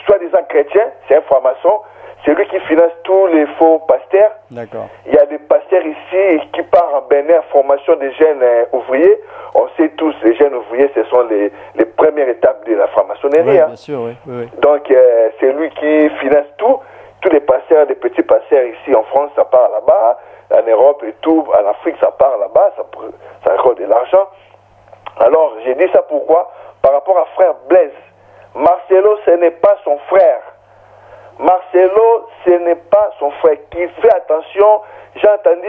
soi-disant chrétien, c'est un franc-maçon. C'est lui qui finance tous les faux pasteurs. D'accord. Il y a des pasteurs ici qui partent en Bénin, formation des jeunes ouvriers. On sait tous, les jeunes ouvriers, ce sont les premières étapes de la franc-maçonnerie. Oui, hein. bien sûr, oui. Oui. Donc, c'est lui qui finance tout. Tous les pasteurs, les petits pasteurs ici en France, ça part là-bas. En Europe et tout, en Afrique, ça part là-bas. Ça récolte de l'argent. Alors, j'ai dit ça pourquoi? Par rapport à frère Blaise. Marcelo, ce n'est pas son frère. Marcelo, ce n'est pas son frère. Qu'il fait attention, j'ai entendu,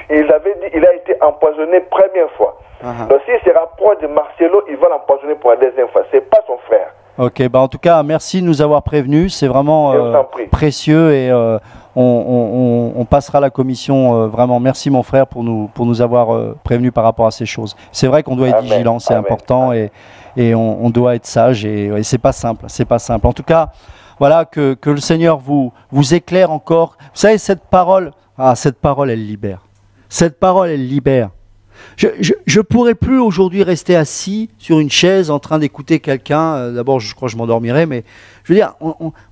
il avait dit, il a été empoisonné première fois. Donc s'il se rapproche de Marcelo, il va l'empoisonner pour la deuxième fois. C'est pas son frère. Ok, bah en tout cas, merci de nous avoir prévenus. C'est vraiment précieux et on passera à la commission. Vraiment, merci mon frère pour nous avoir prévenus par rapport à ces choses. C'est vrai qu'on doit être vigilant, c'est important. et on doit être sage, et c'est pas simple, c'est pas simple. En tout cas, voilà, que le Seigneur vous éclaire encore. Vous savez, cette parole, elle libère. Cette parole, elle libère. Je pourrais plus aujourd'hui rester assis sur une chaise en train d'écouter quelqu'un. D'abord, je crois que je m'endormirais, mais je veux dire,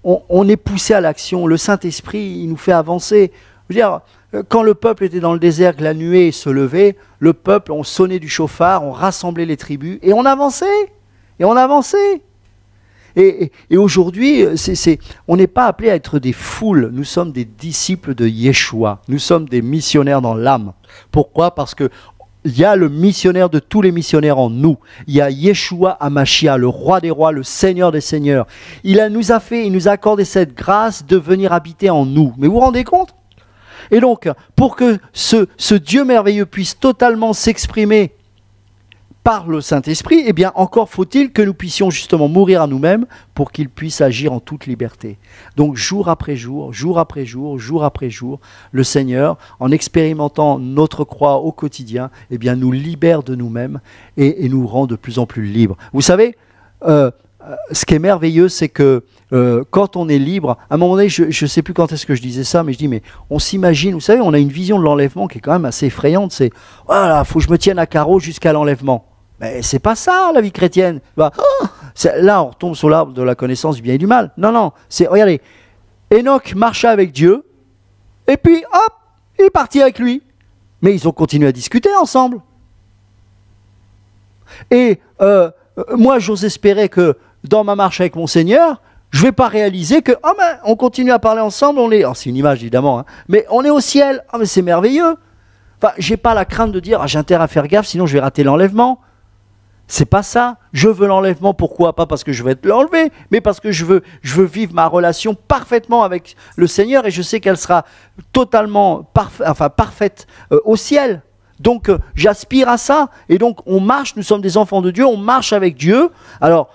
on est poussé à l'action. Le Saint-Esprit, il nous fait avancer. Je veux dire, quand le peuple était dans le désert, que la nuée se levait, le peuple, on sonnait du chauffard, on rassemblait les tribus, et on avançait. Et on avançait. Et aujourd'hui, on n'est pas appelé à être des foules. Nous sommes des disciples de Yeshua. Nous sommes des missionnaires dans l'âme. Pourquoi? Parce que il y a le missionnaire de tous les missionnaires en nous. Il y a Yeshua Hamashia, le roi des rois, le Seigneur des seigneurs. Il nous a accordé cette grâce de venir habiter en nous. Mais vous vous rendez compte? Et donc, pour que ce Dieu merveilleux puisse totalement s'exprimer par le Saint-Esprit, eh bien, encore faut-il que nous puissions justement mourir à nous-mêmes pour qu'il puisse agir en toute liberté. Donc, jour après jour, jour après jour, jour après jour, le Seigneur, en expérimentant notre croix au quotidien, eh bien, nous libère de nous-mêmes et nous rend de plus en plus libres. Vous savez, ce qui est merveilleux, c'est que quand on est libre, à un moment donné, je ne sais plus quand est-ce que je disais ça, mais je dis, mais on s'imagine, vous savez, on a une vision de l'enlèvement qui est quand même assez effrayante, c'est, voilà, il faut que je me tienne à carreau jusqu'à l'enlèvement. Mais c'est pas ça, la vie chrétienne. Bah, là, on retombe sur l'arbre de la connaissance du bien et du mal. Non, non, regardez, Enoch marcha avec Dieu, et puis, hop, il est parti avec lui. Mais ils ont continué à discuter ensemble. Et moi, j'ose espérer que dans ma marche avec mon Seigneur, je ne vais pas réaliser que, oh ben, on continue à parler ensemble, c'est une image évidemment, hein, mais on est au ciel, oh mais c'est merveilleux. Enfin, j'ai pas la crainte de dire, j'ai intérêt à faire gaffe, sinon je vais rater l'enlèvement. C'est pas ça. Je veux l'enlèvement, pourquoi? Pas parce que je vais l'enlever, mais parce que je veux vivre ma relation parfaitement avec le Seigneur, et je sais qu'elle sera totalement parfaite au ciel. Donc j'aspire à ça, et donc on marche, nous sommes des enfants de Dieu, on marche avec Dieu, alors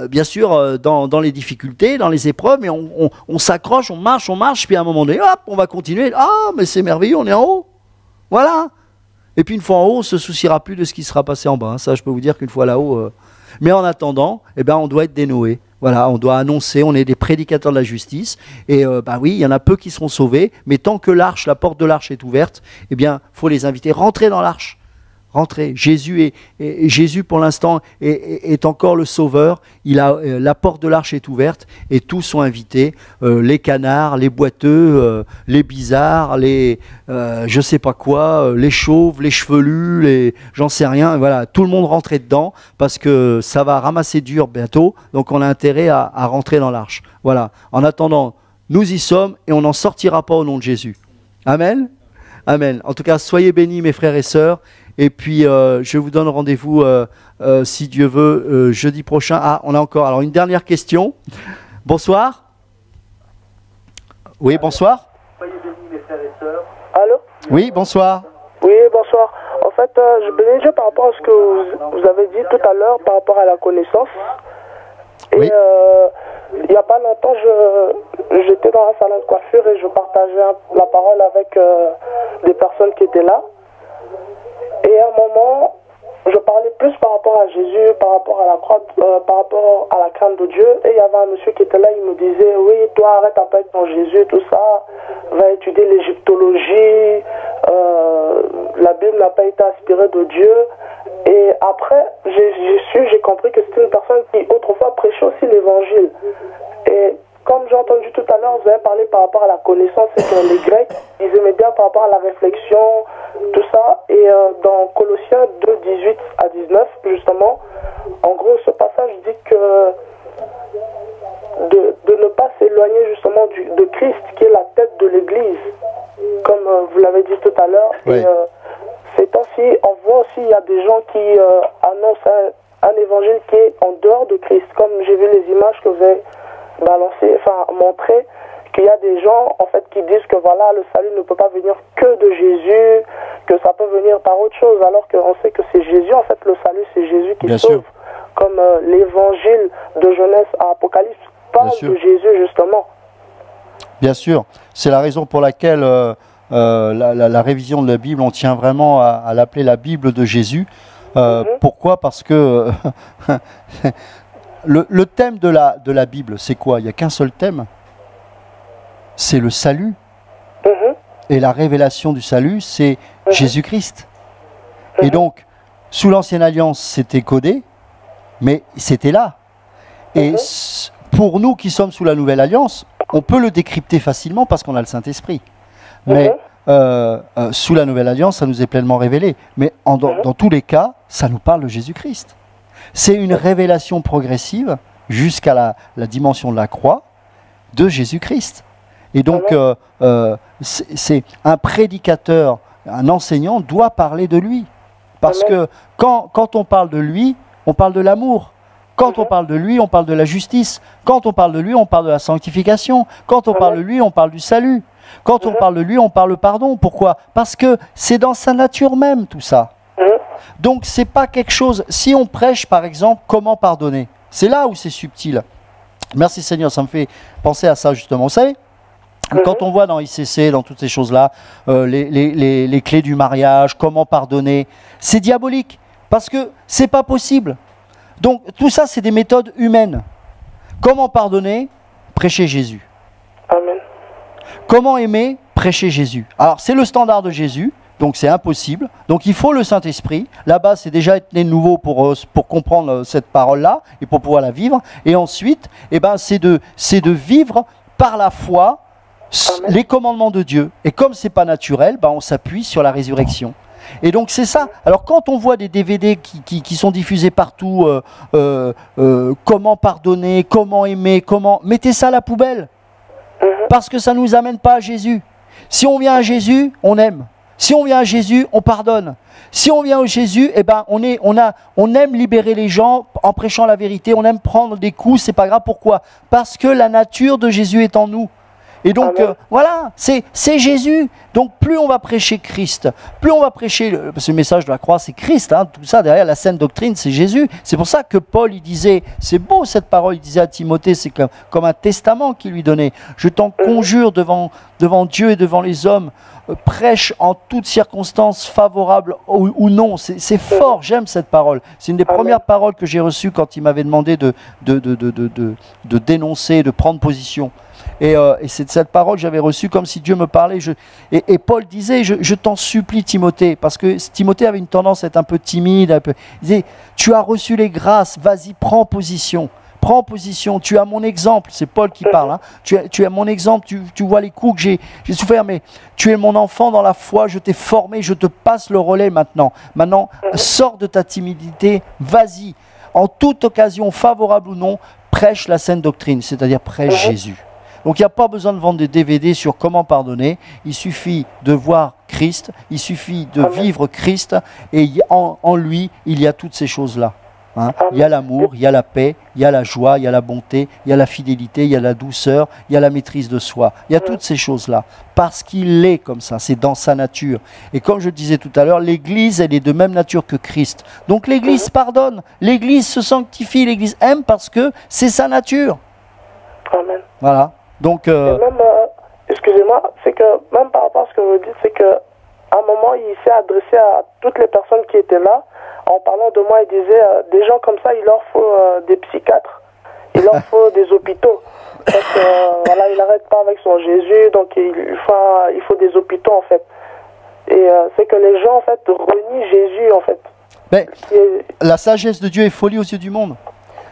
bien sûr dans les difficultés, dans les épreuves, mais on s'accroche, on marche, puis à un moment donné, hop, on va continuer, mais c'est merveilleux, on est en haut, voilà. Et puis une fois en haut, on ne se souciera plus de ce qui sera passé en bas, hein. Ça je peux vous dire qu'une fois là-haut, mais en attendant, eh ben, on doit être dénoué. Voilà, on doit annoncer, on est des prédicateurs de la justice, et oui, il y en a peu qui seront sauvés, mais tant que la porte de l'arche est ouverte, eh bien, il faut les inviter, rentrez dans l'arche, rentrez. Jésus pour l'instant est encore le sauveur, la porte de l'arche est ouverte, et tous sont invités, les canards, les boiteux, les bizarres, les je sais pas quoi, les chauves, les chevelus, j'en sais rien, voilà, tout le monde rentrait dedans, parce que ça va ramasser dur bientôt, donc on a intérêt à rentrer dans l'arche. Voilà, en attendant, nous y sommes, et on n'en sortira pas au nom de Jésus. Amen. Amen. En tout cas, soyez bénis mes frères et sœurs, et puis je vous donne rendez-vous, si Dieu veut, jeudi prochain. Ah, on a encore alors une dernière question. Bonsoir. Oui, bonsoir. Soyez bénis mes frères et sœurs. Allô? Oui, bonsoir. Oui, bonsoir. En fait, je bénis Dieu par rapport à ce que vous avez dit tout à l'heure par rapport à la connaissance. Et oui. Il n'y a pas longtemps, j'étais dans un salon de coiffure et je partageais la parole avec des personnes qui étaient là. Et à un moment, je parlais plus par rapport à Jésus, par rapport à la croix, par rapport à la crainte de Dieu. Et il y avait un monsieur qui était là, il me disait, oui, toi arrête un peu avec ton Jésus, tout ça, va étudier l'égyptologie, la Bible n'a pas été inspirée de Dieu. Et après, j'ai compris que c'était une personne qui autrefois prêchait aussi l'évangile. Et comme j'ai entendu tout à l'heure, vous avez parlé par rapport à la connaissance, et que les Grecs, ils aimaient bien par rapport à la réflexion, tout ça. Et dans Colossiens 2, 18 à 19, justement, en gros, ce passage dit que de ne pas s'éloigner justement de Christ, qui est la tête de l'Église, comme vous l'avez dit tout à l'heure. Oui. Et ces temps-ci, on voit aussi, il y a des gens qui annoncent un évangile qui est en dehors de Christ, comme j'ai vu les images que vous avez montrer qu'il y a des gens en fait qui disent que voilà, le salut ne peut pas venir que de Jésus, que ça peut venir par autre chose, alors qu'on sait que c'est Jésus, en fait le salut c'est Jésus qui Bien sauve, sûr. comme l'évangile de Genèse à Apocalypse parle de Jésus justement. Bien sûr, c'est la raison pour laquelle la révision de la Bible, on tient vraiment à l'appeler la Bible de Jésus, Pourquoi? Parce que le thème de la Bible, c'est quoi? Il n'y a qu'un seul thème. C'est le salut. Et la révélation du salut, c'est Jésus-Christ. Et donc, sous l'Ancienne Alliance, c'était codé, mais c'était là. Et pour nous qui sommes sous la Nouvelle Alliance, on peut le décrypter facilement parce qu'on a le Saint-Esprit. Mais sous la Nouvelle Alliance, ça nous est pleinement révélé. Mais dans tous les cas, ça nous parle de Jésus-Christ. C'est une révélation progressive jusqu'à la dimension de la croix de Jésus-Christ. Et donc, c'est un prédicateur, un enseignant doit parler de lui. Parce que quand on parle de lui, on parle de l'amour. Quand on parle de lui, on parle de la justice. Quand on parle de lui, on parle de la sanctification. Quand on parle de lui, on parle du salut. Quand on parle de lui, on parle de pardon. Pourquoi? Parce que c'est dans sa nature même tout ça. Donc c'est pas quelque chose... Si on prêche par exemple comment pardonner, c'est là où c'est subtil. Merci Seigneur, ça me fait penser à ça justement. Vous savez, quand on voit dans ICC, dans toutes ces choses-là, les clés du mariage, comment pardonner, c'est diabolique. Parce que c'est pas possible. Donc tout ça, c'est des méthodes humaines. Comment pardonner? Prêcher Jésus. Amen. Comment aimer? Prêcher Jésus. Alors c'est le standard de Jésus, donc c'est impossible. Donc il faut le Saint-Esprit. Là-bas, c'est déjà être né de nouveau pour comprendre cette parole-là et pour pouvoir la vivre. Et ensuite, c'est de vivre par la foi les commandements de Dieu. Et comme c'est pas naturel, on s'appuie sur la résurrection. Et donc c'est ça. Alors quand on voit des DVD qui sont diffusés partout, comment pardonner, comment aimer, mettez ça à la poubelle. Parce que ça ne nous amène pas à Jésus. Si on vient à Jésus, on aime. Si on vient à Jésus, on pardonne. Si on vient à Jésus, on aime libérer les gens en prêchant la vérité. On aime prendre des coups, c'est pas grave. Pourquoi? Parce que la nature de Jésus est en nous. Et donc, voilà, c'est Jésus. Donc, plus on va prêcher Christ, plus on va prêcher, parce que le message de la croix, c'est Christ. Tout ça, derrière la saine doctrine, c'est Jésus. C'est pour ça que Paul, il disait, c'est beau cette parole, il disait à Timothée, c'est comme un testament qu'il lui donnait. Je t'en conjure devant Dieu et devant les hommes, prêche en toutes circonstances favorables ou non. C'est fort, j'aime cette parole. C'est une des premières paroles que j'ai reçues quand il m'avait demandé de dénoncer, de prendre position. Et c'est cette parole que j'avais reçue comme si Dieu me parlait. Et Paul disait, je t'en supplie Timothée, parce que Timothée avait une tendance à être un peu timide. Il disait, tu as reçu les grâces, vas-y, prends position. Prends position, tu as mon exemple, c'est Paul qui parle, tu as mon exemple, tu vois les coups que j'ai souffert, mais tu es mon enfant dans la foi, je t'ai formé, je te passe le relais maintenant. Maintenant, sors de ta timidité, vas-y, en toute occasion, favorable ou non, prêche la saine doctrine, c'est-à-dire prêche Jésus. Donc il n'y a pas besoin de vendre des DVD sur comment pardonner, il suffit de voir Christ, il suffit de vivre Christ, et en lui, il y a toutes ces choses-là. Il y a l'amour, il y a la paix, il y a la joie, il y a la bonté, il y a la fidélité, il y a la douceur, il y a la maîtrise de soi. Il y a toutes ces choses-là. Parce qu'il est comme ça, c'est dans sa nature. Et comme je disais tout à l'heure, l'Église, elle est de même nature que Christ. Donc l'Église pardonne, l'Église se sanctifie, l'Église aime parce que c'est sa nature. Amen. Voilà. Donc, excusez-moi, c'est que même par rapport à ce que vous dites, c'est qu'à un moment, il s'est adressé à toutes les personnes qui étaient là. En parlant de moi, il disait, des gens comme ça, il leur faut des psychiatres, il leur faut des hôpitaux. Parce que, voilà, il n'arrête pas avec son Jésus, donc il faut des hôpitaux, en fait. Et c'est que les gens, en fait, renient Jésus, en fait. Mais, la sagesse de Dieu est folie aux yeux du monde.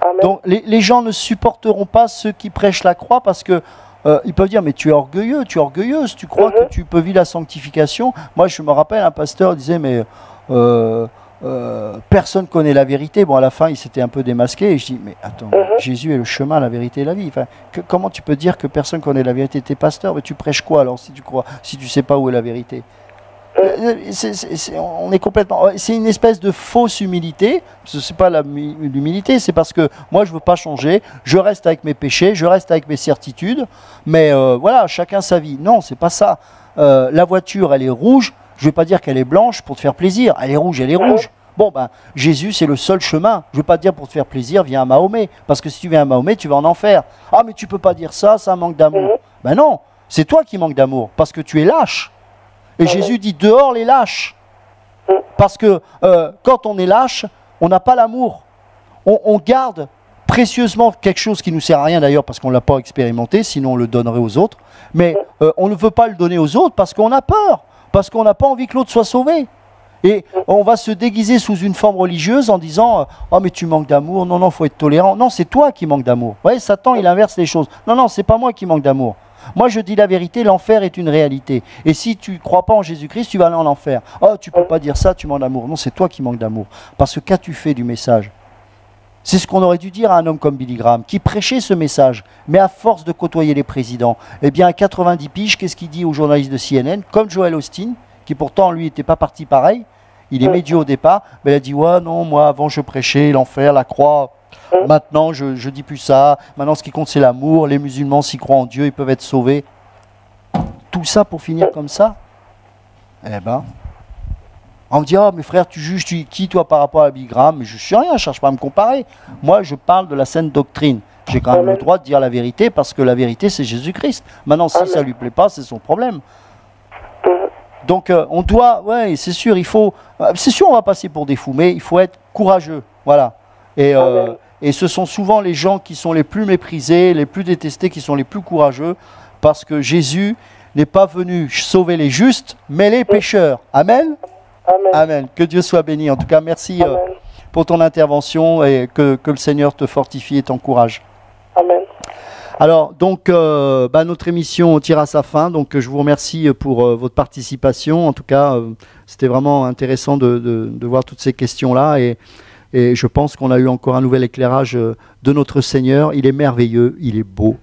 Amen. Donc, les gens ne supporteront pas ceux qui prêchent la croix parce que ils peuvent dire, mais tu es orgueilleux, tu es orgueilleuse, tu crois que tu peux vivre la sanctification. Moi, je me rappelle, un pasteur disait, mais... personne connaît la vérité. Bon, à la fin, il s'était un peu démasqué et je dis, mais attends, Jésus est le chemin, la vérité et la vie. Enfin, comment tu peux dire que personne connaît la vérité? T'es pasteur, mais tu prêches quoi alors si tu crois, si tu sais pas où est la vérité? On est complètement. C'est une espèce de fausse humilité. C'est pas l'humilité, c'est parce que moi je veux pas changer. Je reste avec mes péchés, je reste avec mes certitudes. Mais voilà, chacun sa vie. Non, c'est pas ça. La voiture, elle est rouge. Je ne vais pas dire qu'elle est blanche pour te faire plaisir. Elle est rouge, elle est rouge. Bon, Jésus, c'est le seul chemin. Je ne vais pas te dire pour te faire plaisir, viens à Mahomet. Parce que si tu viens à Mahomet, tu vas en enfer. Ah, mais tu ne peux pas dire ça, ça manque d'amour. Ben non, c'est toi qui manques d'amour, parce que tu es lâche. Et Jésus dit, dehors les lâches. Parce que quand on est lâche, on n'a pas l'amour. On garde précieusement quelque chose qui ne nous sert à rien d'ailleurs parce qu'on ne l'a pas expérimenté, sinon on le donnerait aux autres. Mais on ne veut pas le donner aux autres parce qu'on a peur, parce qu'on n'a pas envie que l'autre soit sauvé. Et on va se déguiser sous une forme religieuse en disant « Oh mais tu manques d'amour, non, non, il faut être tolérant. » Non, c'est toi qui manques d'amour. Vous voyez, Satan, il inverse les choses. Non, non, c'est pas moi qui manque d'amour. Moi, je dis la vérité, l'enfer est une réalité. Et si tu ne crois pas en Jésus-Christ, tu vas aller en enfer. Oh, tu peux pas dire ça, tu manques d'amour. Non, c'est toi qui manques d'amour. Parce que qu'as-tu fait du message? C'est ce qu'on aurait dû dire à un homme comme Billy Graham, qui prêchait ce message. Mais à force de côtoyer les présidents, eh bien, à 90 piges, qu'est-ce qu'il dit aux journalistes de CNN? Comme Joel Osteen, qui pourtant, lui, n'était pas parti pareil. Il est médiocre au départ, mais il a dit « Ouais, non, moi, avant, je prêchais l'enfer, la croix. Maintenant, je dis plus ça. Maintenant, ce qui compte, c'est l'amour. Les musulmans, s'ils croient en Dieu, ils peuvent être sauvés. » Tout ça pour finir comme ça? Eh ben, on me dit « Oh, mais frère, tu juges qui, toi, par rapport à Billy Graham ?» Mais je ne suis rien, je ne cherche pas à me comparer. Moi, je parle de la saine doctrine. J'ai quand même le droit de dire la vérité, parce que la vérité, c'est Jésus-Christ. Maintenant, si ça ne lui plaît pas, c'est son problème. Donc on doit, ouais, c'est sûr, c'est sûr on va passer pour des fous, mais il faut être courageux, voilà. Et ce sont souvent les gens qui sont les plus méprisés, les plus détestés, qui sont les plus courageux, parce que Jésus n'est pas venu sauver les justes, mais les pécheurs. Amen. Amen. Amen. Que Dieu soit béni. En tout cas, merci pour ton intervention et que le Seigneur te fortifie et t'encourage. Amen. Alors, donc, notre émission tire à sa fin. Donc, je vous remercie pour votre participation. En tout cas, c'était vraiment intéressant de voir toutes ces questions-là. Et je pense qu'on a eu encore un nouvel éclairage de notre Seigneur. Il est merveilleux, il est beau.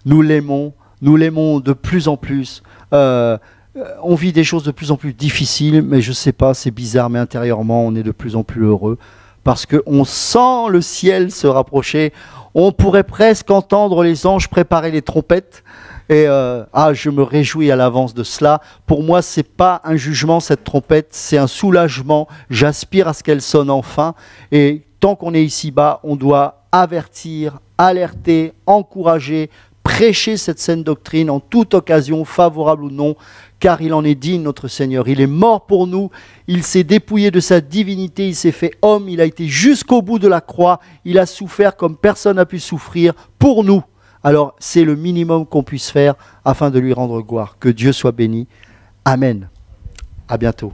Nous l'aimons de plus en plus. On vit des choses de plus en plus difficiles, mais je ne sais pas, c'est bizarre, mais intérieurement, on est de plus en plus heureux. Parce qu'on sent le ciel se rapprocher. On pourrait presque entendre les anges préparer les trompettes. Et je me réjouis à l'avance de cela. Pour moi, ce n'est pas un jugement, cette trompette, c'est un soulagement. J'aspire à ce qu'elle sonne enfin. Et tant qu'on est ici-bas, on doit avertir, alerter, encourager, prêcher cette saine doctrine en toute occasion, favorable ou non, car il en est digne, notre Seigneur. Il est mort pour nous, il s'est dépouillé de sa divinité, il s'est fait homme, il a été jusqu'au bout de la croix, il a souffert comme personne n'a pu souffrir pour nous. Alors c'est le minimum qu'on puisse faire afin de lui rendre gloire. Que Dieu soit béni. Amen. À bientôt.